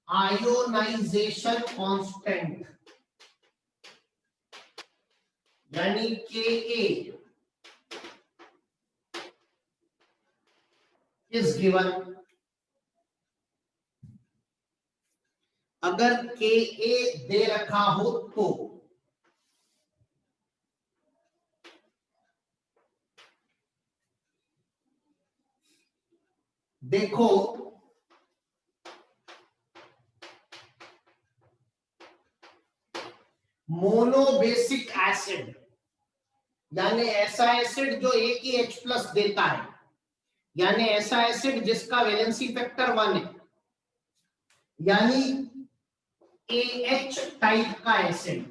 आयोनाइजेशन कांस्टेंट, यानी के इज गिवन। अगर के दे रखा हो तो देखो, मोनोबेसिक एसिड यानी ऐसा एसिड जो एक ही H प्लस देता है, यानी ऐसा एसिड जिसका वैलेंसी फैक्टर 1 है, यानी AH टाइप का एसिड,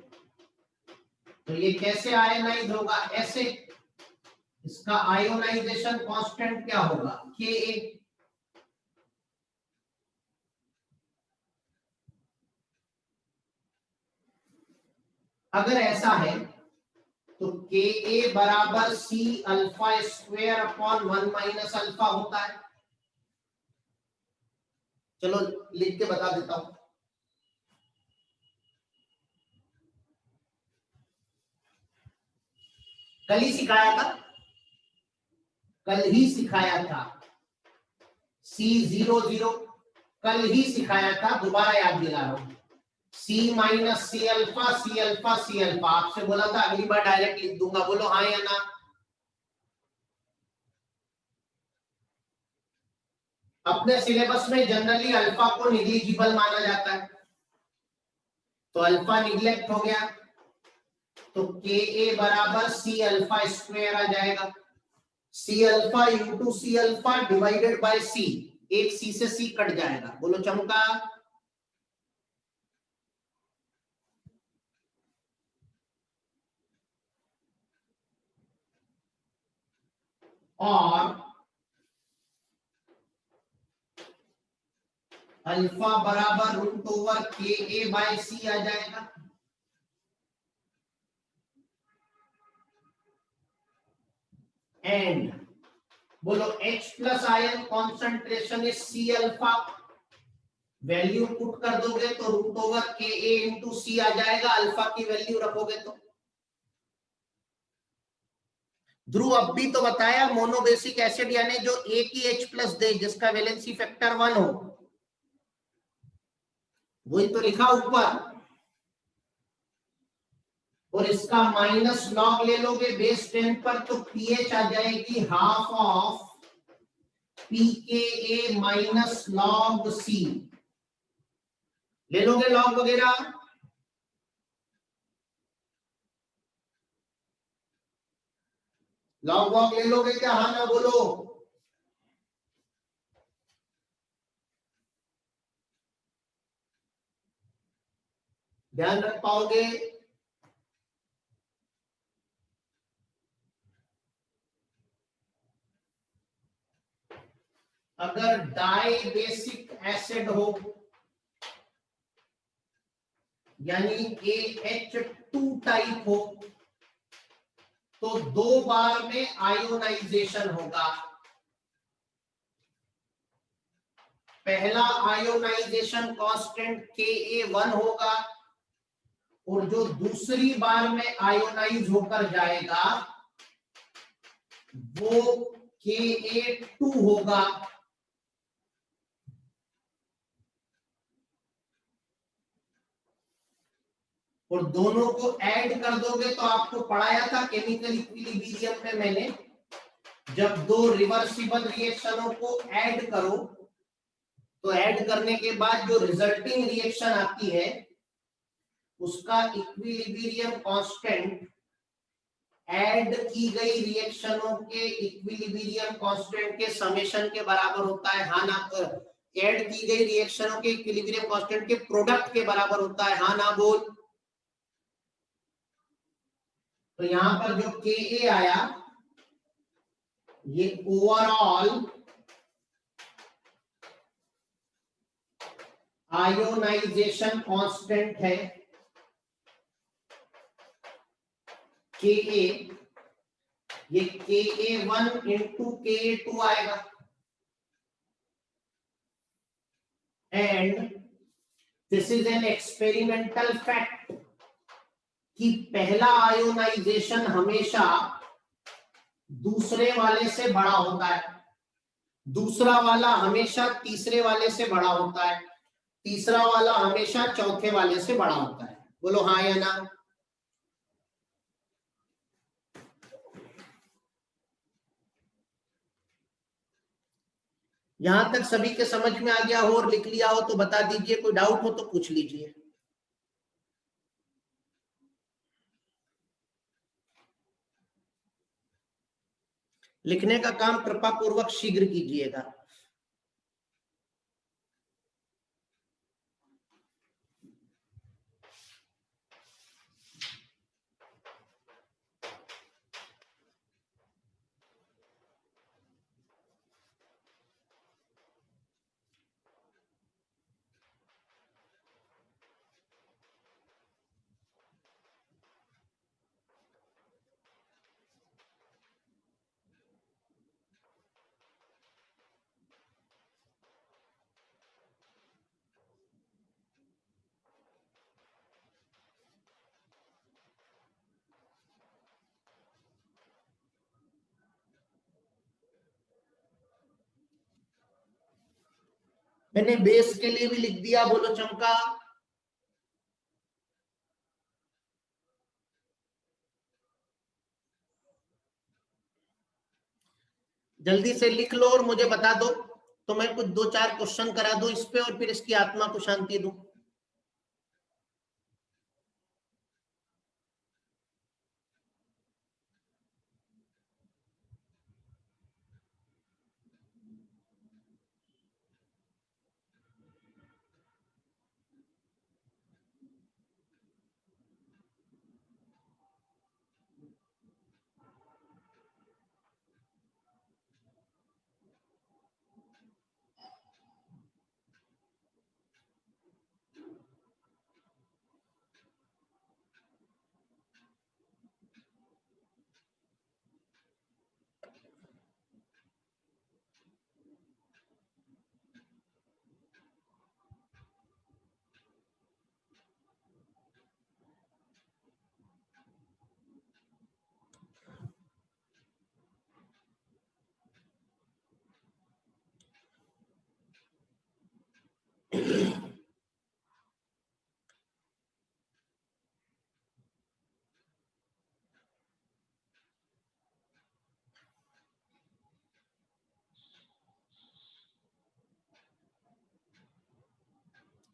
तो ये कैसे आयोनाइज होगा? ऐसे। इसका आयोनाइजेशन कांस्टेंट क्या होगा? Ka। अगर ऐसा है तो Ka बराबर C alpha square upon 1 minus alpha होता है। चलो लिख के बता देता हूं। कल ही सिखाया था, कल ही सिखाया था। C00 कल ही सिखाया था, दोबारा याद दिला रहा हूं। C minus C alpha C alpha C alpha, आपसे बोला था अगली बार डायरेक्ट लिख दूंगा, बोलो हाँ या ना। अपने सिलेबस में जनरली अल्फा को निग्लिजिबल माना जाता है, तो अल्फा निग्लेक्ट हो गया, तो Ka बराबर C अल्फा स्क्वायर आ जाएगा। C alpha into C alpha divided by C, एक C से C कट जाएगा। बोलो चमका। और अल्फा बराबर root over Ka by C आ जाएगा। एंड बोलो H plus ion concentration is C alpha, value put कर दोगे तो root over Ka into C आ जाएगा, अल्फा की वैल्यू रखोगे तो। ध्रुव अब भी तो बताया, मोनोबेसिक एसिड यानी जो एक ही H प्लस दे, जिसका वैलेंसी फैक्टर 1 हो, वही तो लिखा ऊपर। और इसका माइनस लॉग ले लोगे बेस 10 पर तो pH आ जाएगी half of pKa minus log C। ले लोगे लॉग वगैरह? लॉग वॉग ले लोगे क्या? हाँ ना बोलो। ध्यान रख पाओगे? अगर डाई बेसिक एसिड हो यानी AH2 टाइप हो, तो 2 बार में आयोनाइजेशन होगा। पहला आयोनाइजेशन कांस्टेंट Ka1 होगा और जो दूसरी बार में आयोनाइज होकर जाएगा वो Ka2 होगा। और दोनों को ऐड कर दोगे तो आपको पढ़ाया था केमिकल इक्विलिब्रियम में मैंने, जब दो रिवर्सिबल रिएक्शनों को ऐड करो तो ऐड करने के बाद जो रिजल्टिंग रिएक्शन आती है उसका इक्विलिब्रियम कांस्टेंट ऐड की गई रिएक्शनों के इक्विलिब्रियम कांस्टेंट के समेशन के बराबर होता है। हाँ ना, ऐड की गई रिएक्शनों के इक्विलिब्रियम कांस्टेंट के प्रोडक्ट के बराबर होता है। हाँ ना बोल। तो यहां पर जो Ka आया ये ओवरऑल आयोनाइजेशन कांस्टेंट है Ka, ये Ka1 इंटू Ka2 आएगा and this is an experimental fact कि पहला आयोनाइजेशन हमेशा दूसरे वाले से बड़ा होता है, दूसरा वाला हमेशा तीसरे वाले से बड़ा होता है, तीसरा वाला हमेशा चौथे वाले से बड़ा होता है। बोलो हाँ या ना। यहां तक सभी के समझ में आ गया हो और लिख लिया हो तो बता दीजिए, कोई डाउट हो तो पूछ लीजिए। लिखने का काम कृपा पूर्वक शीघ्र कीजिएगा। मैंने बेस के लिए भी लिख दिया। बोलो चमका। जल्दी से लिख लो और मुझे बता दो तो मैं कुछ 2-4 क्वेश्चन करा दूं इस पे और फिर इसकी आत्मा को शांति दूं।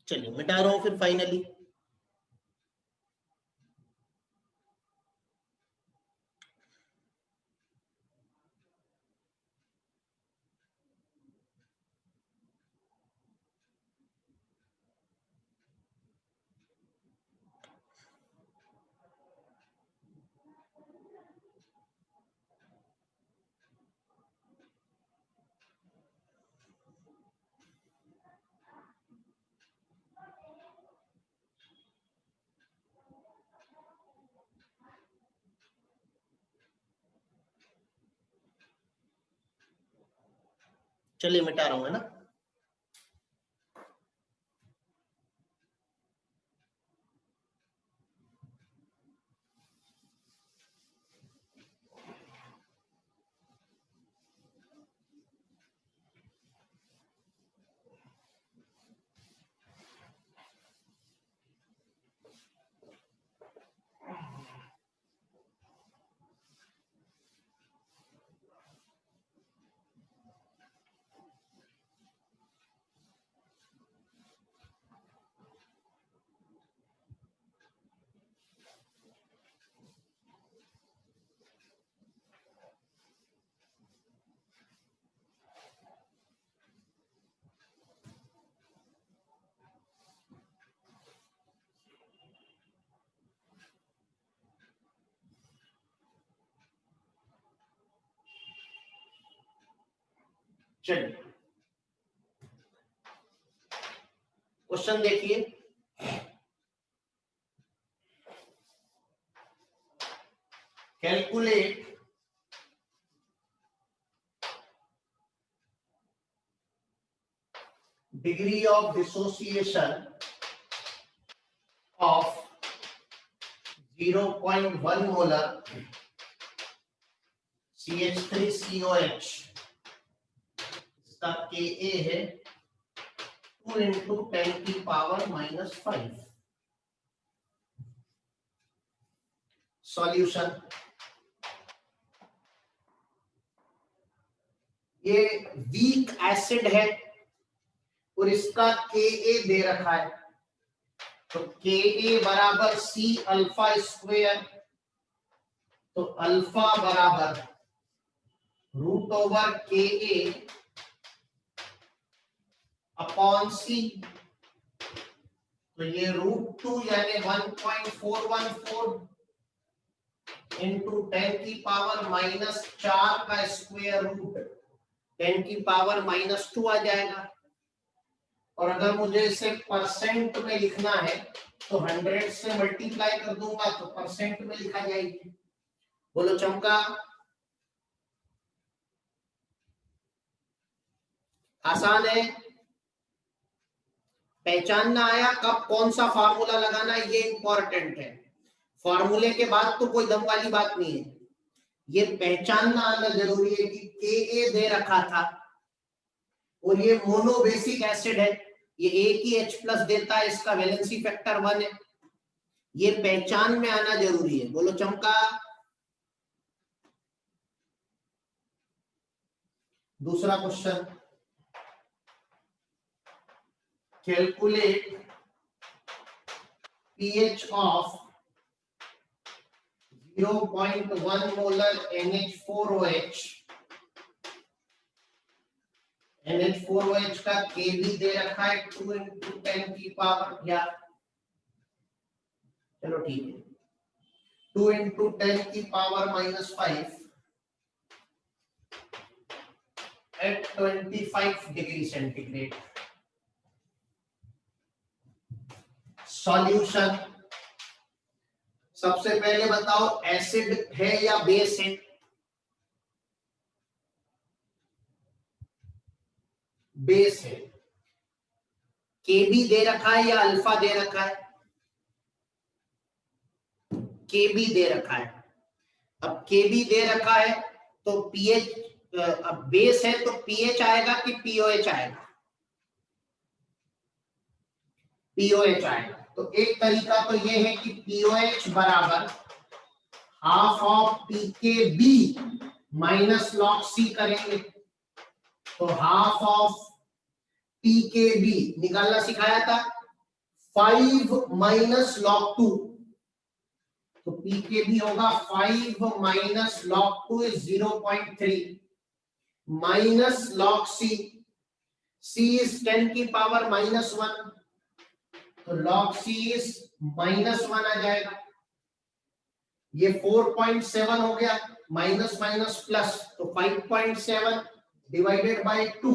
चलिए मिटा रहा हूं फिर फाइनली। चलिए मिटा रहा हूं, है ना। चलिए क्वेश्चन देखिए। Calculate degree of dissociation of 0.1 molar CH3COH, इसका Ka है 2 into 10 की पावर -5। सॉल्यूशन, ये वीक एसिड है और इसका Ka दे रखा है, तो Ka बराबर C अल्फा स्क्वायर, तो अल्फा बराबर √ओवर Ka अपॉन C, तो ये √2 यानी 1.414 इंटू 10 की पावर -4 का स्क्वायर रूट 10 की पावर -2 आ जाएगा। और अगर मुझे इसे परसेंट में लिखना है तो 100 से मल्टीप्लाई कर दूंगा तो परसेंट में लिखा जाएगी। बोलो चमका। आसान है, पहचानना आया कब कौन सा फार्मूला लगाना ये इंपॉर्टेंट है। फार्मूले के बाद तो कोई दम वाली बात नहीं है, ये पहचानना आना जरूरी है कि Ka दे रखा था और ये मोनोबेसिक एसिड है, ये एक ही H+ देता है, इसका वैलेंसी फैक्टर 1 है, ये पहचान में आना जरूरी है। बोलो चमका। दूसरा question, calculate pH of 0.1 molar NH4OH, NH4OH का Kb दे रखा है 2 into 10 की पावर क्या, चलो ठीक है, 2 into 10 की power -5 at 25 degree centigrade. Solution, सबसे पहले बताओ एसिड है या बेस है। बेस है। Kb दे रखा है या अल्फा दे रखा है, Kb दे रखा है। अब Kb दे रखा है तो pH, अब बेस है तो pH आएगा कि pOH आएगा, pOH आएगा। तो एक तरीका तो ये है कि pOH बराबर half of pKb minus log C करेंगे, तो हाफ ऑफ pKb निकालना सिखाया था, 5 माइनस log 2, तो pKb होगा 5 minus log 2 is 0.3 minus log C, C is 10 की पावर -1, तो log C इज -1 आ जाएगा। ये 4.7 हो गया, माइनस माइनस प्लस, तो 5.7 divided by 2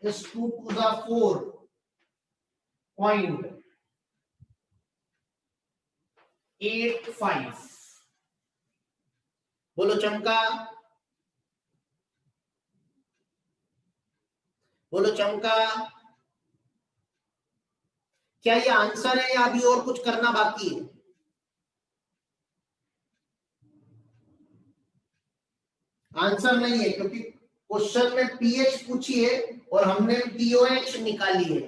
is 2 to the 4.85। बोलो चमका। बोलो चमका। क्या ये आंसर है या अभी और कुछ करना बाकी है? आंसर नहीं है, क्योंकि क्वेश्चन में पीएच पूछी है और हमने पीओएच निकाली है।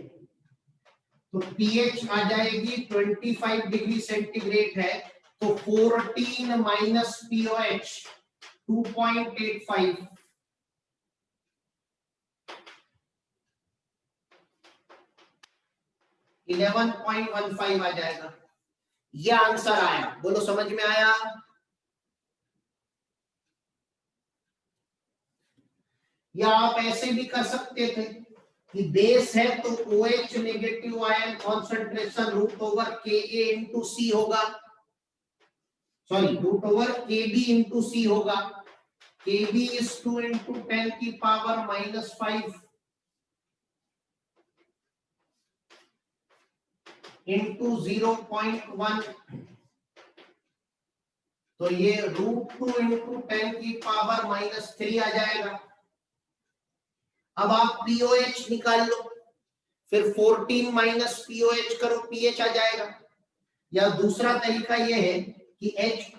तो पीएच आ जाएगी 25 डिग्री सेंटीग्रेड है, तो 14 माइनस पीओएच 2.85, 11.15 आ जाएगा। ये आंसर आया। बोलो समझ में आया? या आप ऐसे भी कर सकते थे कि बेस है तो OH negative ion concentration root over Ka into C होगा, sorry root over Kb into C होगा। Kb इज 2 इंटू 10 की पावर -5 इंटू 0.1, तो ये √2 इंटू 10 की पावर -3 आ जाएगा। अब आप पीओएच निकाल लो, फिर 14 माइनस पीओएच करो, पीएच आ जाएगा। या दूसरा तरीका ये है कि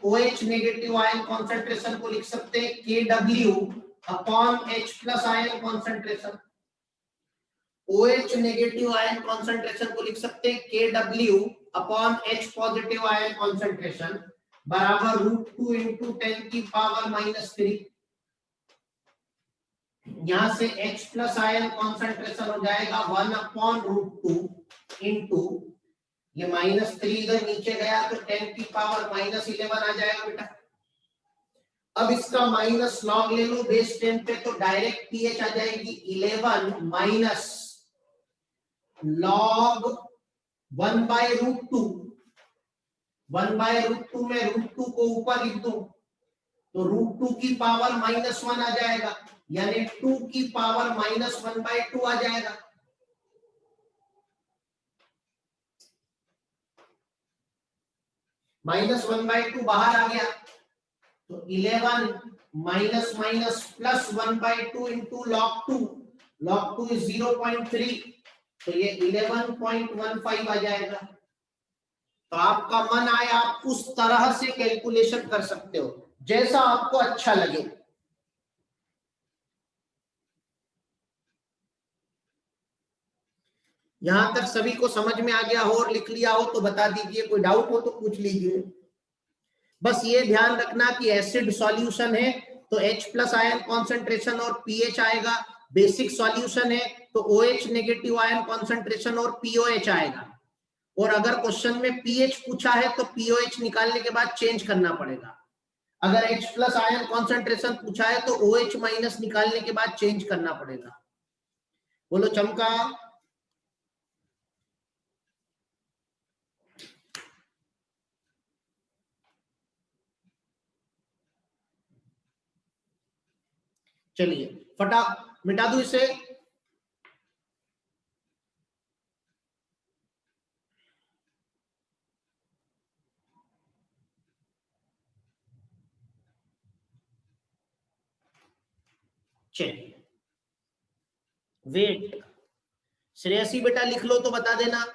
OH नेगेटिव आयन कॉन्सेंट्रेशन को लिख सकते हैं KW upon H plus ion concentration. OH negative ion concentration को लिख सकते हैं KW upon H positive ion concentration बराबर √2 इंटू 10 की पावर -3। यहां से H प्लस आयन कॉन्सेंट्रेशन हो जाएगा 1 अपॉन √2 इंटू ये -3 इधर नीचे गया तो 10 की पावर -11 आ जाएगा बेटा। अब इसका माइनस लॉग ले लो बेस 10 पे, तो डायरेक्ट पीएच आ जाएगी 11 माइनस लॉग 1 बाय √2। 1 बाय √2 में √2 को ऊपर लिख दो तो √2 की पावर -1 आ जाएगा, यानी 2 की पावर -1/2 आ जाएगा। -1/2 बाहर आ गया तो 11 minus minus plus 1/2 into log 2, log 2 is 0.3, तो ये 11.15 आ जाएगा। तो आपका मन आए आप उस तरह से कैलकुलेशन कर सकते हो जैसा आपको अच्छा लगे। यहां तक सभी को समझ में आ गया हो और लिख लिया हो तो बता दीजिए, कोई डाउट हो तो पूछ लीजिए। बस ये ध्यान रखना कि एसिड सॉल्यूशन है तो H प्लस आयन कॉन्सेंट्रेशन और पीएच आएगा, बेसिक सॉल्यूशन है तो OH नेगेटिव आयन कॉन्सेंट्रेशन और पीओएच आएगा। और अगर क्वेश्चन में पीएच पूछा है तो पीओएच निकालने के बाद चेंज करना पड़ेगा। अगर H प्लस आयन कॉन्सेंट्रेशन पूछा है तो OH माइनस निकालने के बाद चेंज करना पड़ेगा। बोलो चमका। चलिए फटा मिटा दू इसे। चलिए वेट, श्रेयसी बेटा लिख लो तो बता देना।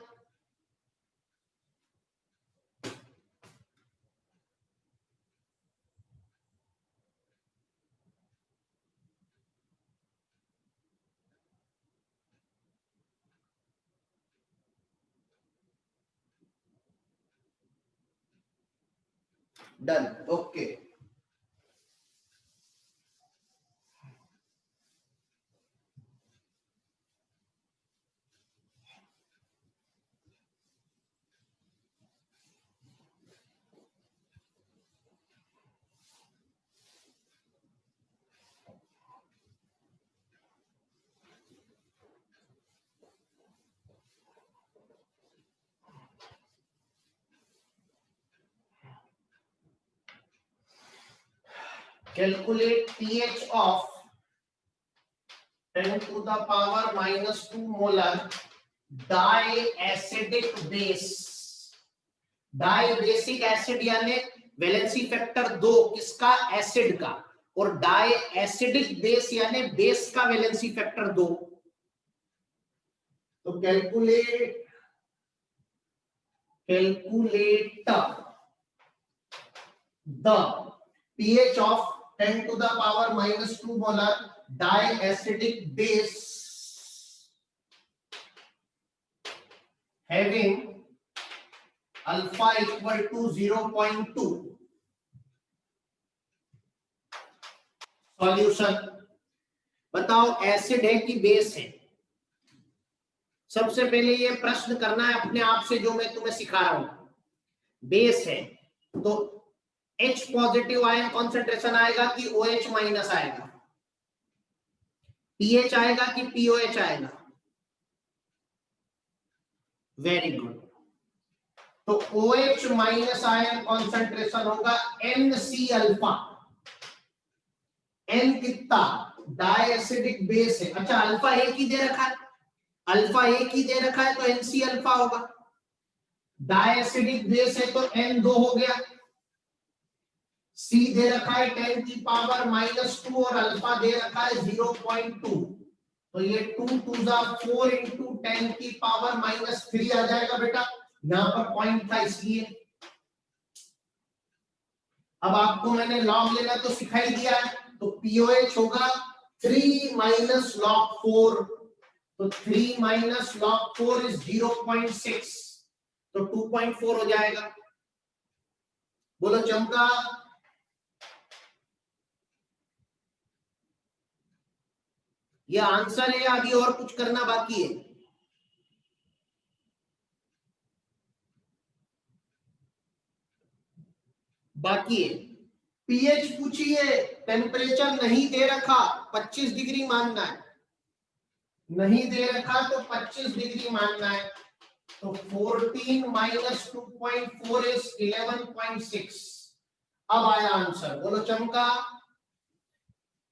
Done, okay. Calculate pH of 10 to the power -2 molar diacidic base। Dibasic acid यानी वैलेंसी फैक्टर 2 किसका? एसिड का। और डाई एसिडिक बेस यानी बेस का वैलेंसी फैक्टर 2। तो calculate the pH of 10 to the power minus 2 molar diacidic base having alpha equal to 0.2. Solution बताओ acid है कि बेस है। सबसे पहले ये प्रश्न करना है अपने आप से जो मैं तुम्हें सिखा रहा हूं। बेस है तो H पॉजिटिव आयन कॉन्सेंट्रेशन आएगा कि OH माइनस आएगा, pH आएगा कि POH आएगा। Very good. तो OH माइनस आयन कॉन्सेंट्रेशन होगा NC अल्फा। N कितना डायएसिडिक बेस है। अच्छा अल्फा एक ही दे रखा है, अल्फा एक ही दे रखा है तो NC अल्फा होगा। डायएसिडिक बेस है तो N 2 हो गया। C दे रखा है 10 की पावर माइनस 2 और अल्फा दे रखा है 0.2, तो ये 2 2 4 इंटू 10 की पावर माइनस 3 आ जाएगा बेटा। यहां पर पॉइंट था इसलिए। अब आपको मैंने लॉग लेना तो सिखाई दिया है, तो POH होगा 3 माइनस लॉग 4, तो 3 माइनस लॉग 4 इज 0.6, तो 2.4 हो जाएगा। बोलो चमका। ये आंसर है, अभी और कुछ करना बाकी है? बाकी है। पीएच पूछिए, टेम्परेचर नहीं दे रखा 25 डिग्री मानना है, नहीं दे रखा तो 25 डिग्री मानना है। तो 14 माइनस 2.4 इज 11.6। अब आया आंसर, बोलो चमका।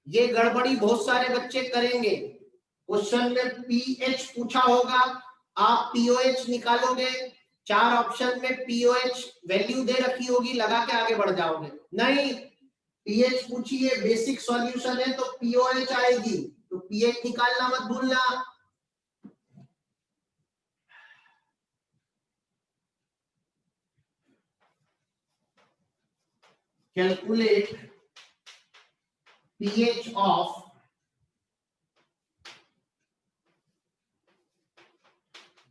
ये गड़बड़ी बहुत सारे बच्चे करेंगे। क्वेश्चन में पीएच पूछा होगा, आप पीओएच निकालोगे, 4 ऑप्शन में पीओएच वैल्यू दे रखी होगी, लगा के आगे बढ़ जाओगे। नहीं, पीएच पूछिए, बेसिक सॉल्यूशन है तो पीओएच आएगी, तो पीएच निकालना मत भूलना। Calculate pH of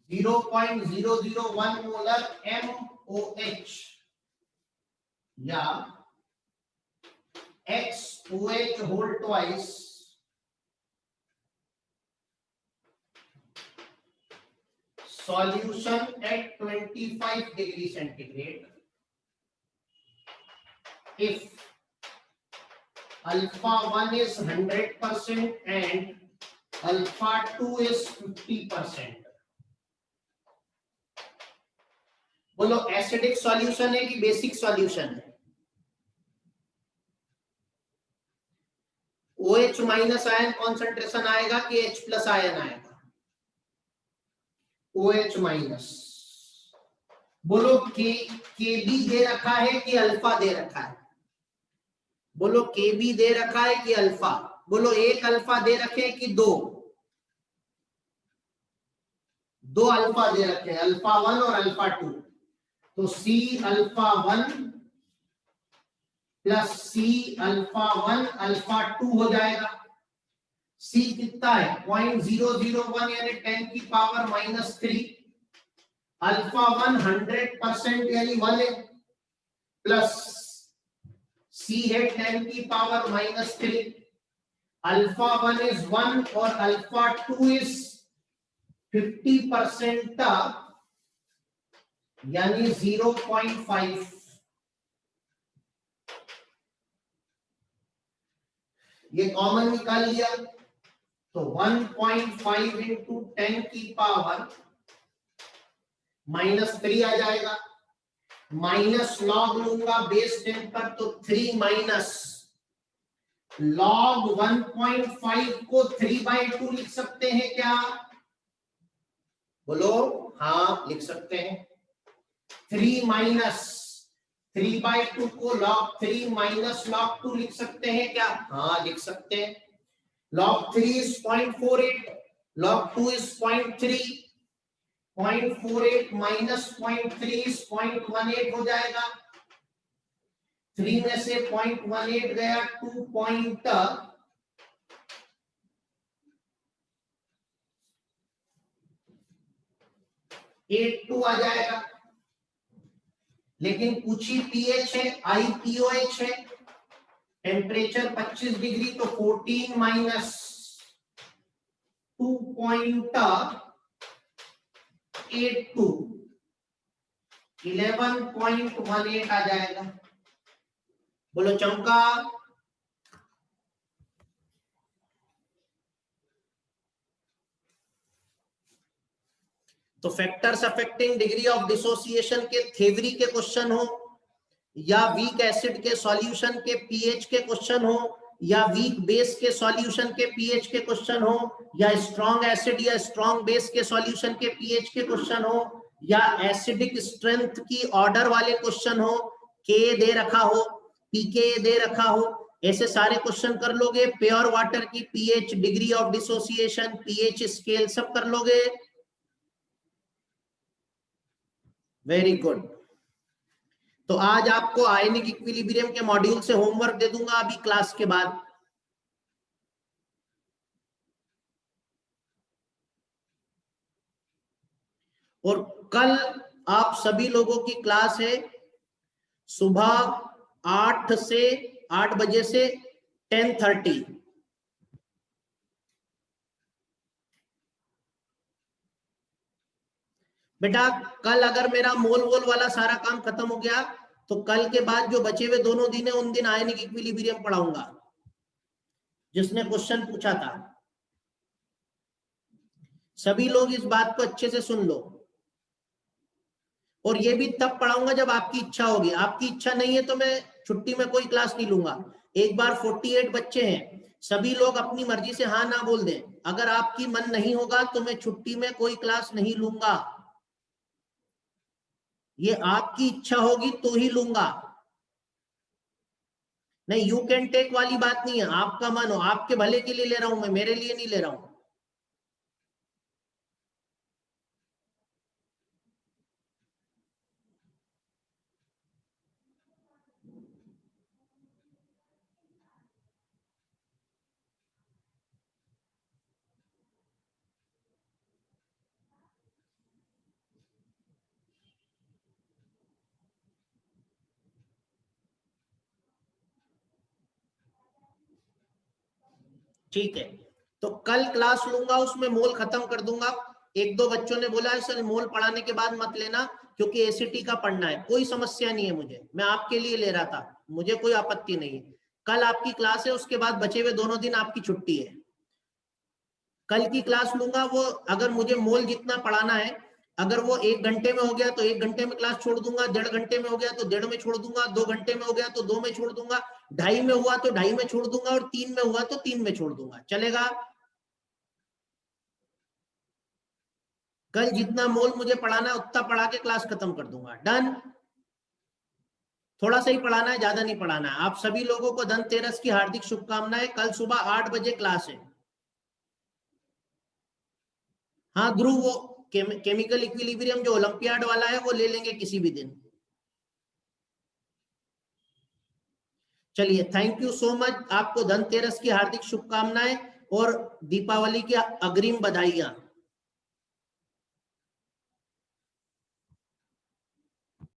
0.001 molar MOH या XOH whole twice solution at 25 degree centigrade if alpha 1 is 100% and alpha 2 is 50%। बोलो एसिडिक सॉल्यूशन है कि बेसिक सॉल्यूशन है? OH माइनस आयन कॉन्सेंट्रेशन आएगा कि H प्लस आयन आएगा? OH minus. बोलो KB दे रखा है कि अल्फा दे रखा है? बोलो KB दे रखा है कि अल्फा? बोलो एक अल्फा दे रखे कि दो? दो अल्फा दे रखे, अल्फा 1 और अल्फा 2, तो C alpha 1 plus C alpha 1 alpha 2 हो जाएगा। C कितना है? 0.001 यानी 10 की पावर माइनस 3। अल्फा 1 100% यानी 1 है, प्लस C है 10 की पावर माइनस 3। अल्फा 1 इज 1 और अल्फा 2 इज 50% यानी 0.5। ये कॉमन निकाल लिया तो 1.5 इंटू 10 की पावर माइनस 3 आ जाएगा। माइनस लॉग लूंगा बेस 10 पर तो 3 माइनस लॉग 1.5 को 3/2 लिख सकते हैं क्या? बोलो हाँ लिख सकते हैं। 3 माइनस 3/2 को log 3 माइनस log 2 लिख सकते हैं क्या? हाँ लिख सकते हैं। log 3 is 0.48, log 2 is 0.3, 0.48 minus 0.3 0.18 हो जाएगा। 3 में से 0.18 गया 2.82 आ जाएगा। लेकिन कुछ ही पीएच है, IPOH है, टेम्परेचर 25 डिग्री, तो 14 माइनस 2.82 11.18 आ जाएगा। बोलो चमका। तो factors affecting degree of dissociation के थेवरी के क्वेश्चन हो, या वीक एसिड के सॉल्यूशन के पीएच के क्वेश्चन हो, या वीक बेस के सॉल्यूशन के पीएच के क्वेश्चन हो, या स्ट्रॉन्ग एसिड या स्ट्रॉन्ग बेस के सॉल्यूशन के पीएच के क्वेश्चन हो, या एसिडिक स्ट्रेंथ की ऑर्डर वाले क्वेश्चन हो, के दे रखा हो, पीके दे रखा हो, ऐसे सारे क्वेश्चन कर लोगे। प्योर वाटर की pH, degree of dissociation, pH scale सब कर लोगे। Very good. तो आज आपको आयनिक इक्विलिब्रियम के मॉड्यूल से होमवर्क दे दूंगा अभी क्लास के बाद। और कल आप सभी लोगों की क्लास है सुबह 8 बजे से 10:30। बेटा कल अगर मेरा मोल वोल वाला सारा काम खत्म हो गया तो कल के बाद जो बचे हुए दोनों दिन है उन दिन आयनिक इक्विलिब्रियम पढ़ाऊंगा, जिसने क्वेश्चन पूछा था। सभी लोग इस बात को अच्छे से सुन लो। और ये भी तब पढ़ाऊंगा जब आपकी इच्छा होगी। आपकी इच्छा नहीं है तो मैं छुट्टी में कोई क्लास नहीं लूंगा। एक बार 48 बच्चे हैं, सभी लोग अपनी मर्जी से हाँ ना बोल दें। अगर आपकी मन नहीं होगा तो मैं छुट्टी में कोई क्लास नहीं लूंगा। ये आपकी इच्छा होगी तो ही लूंगा। नहीं, यू कैन टेक वाली बात नहीं है। आपका मन हो, आपके भले के लिए ले रहा हूं मैं, मेरे लिए नहीं ले रहा हूं। ठीक है, तो कल क्लास लूंगा, उसमें मोल खत्म कर दूंगा। एक दो बच्चों ने बोला है सर मोल पढ़ाने के बाद मत लेना क्योंकि एसीटी का पढ़ना है। कोई समस्या नहीं है मुझे, मैं आपके लिए ले रहा था, मुझे कोई आपत्ति नहीं है। कल आपकी क्लास है, उसके बाद बचे हुए दोनों दिन आपकी छुट्टी है। कल की क्लास लूंगा, वो अगर मुझे मोल जितना पढ़ाना है, अगर वो 1 घंटे में हो गया तो 1 घंटे में क्लास छोड़ दूंगा, 1.5 घंटे में हो गया तो 1.5 में छोड़ दूंगा, 2 घंटे में हो गया तो 2 में छोड़ दूंगा, 2.5 में हुआ तो 2.5 में छोड़ दूंगा, और 3 में हुआ तो 3 में छोड़ दूंगा। चलेगा? कल जितना मोल मुझे पढ़ाना है उतना पढ़ा के क्लास खत्म कर दूंगा। डन? थोड़ा सा ही पढ़ाना है, ज्यादा नहीं पढ़ाना है। आप सभी लोगों को धनतेरस की हार्दिक शुभकामनाएं। कल सुबह 8 बजे क्लास है। हाँ ध्रुव, वो केमिकल इक्विलिब्रियम जो ओलंपियाड वाला है वो ले लेंगे किसी भी दिन। चलिए, थैंक यू सो मच। आपको धनतेरस की हार्दिक शुभकामनाएं और दीपावली की अग्रिम बधाइयां।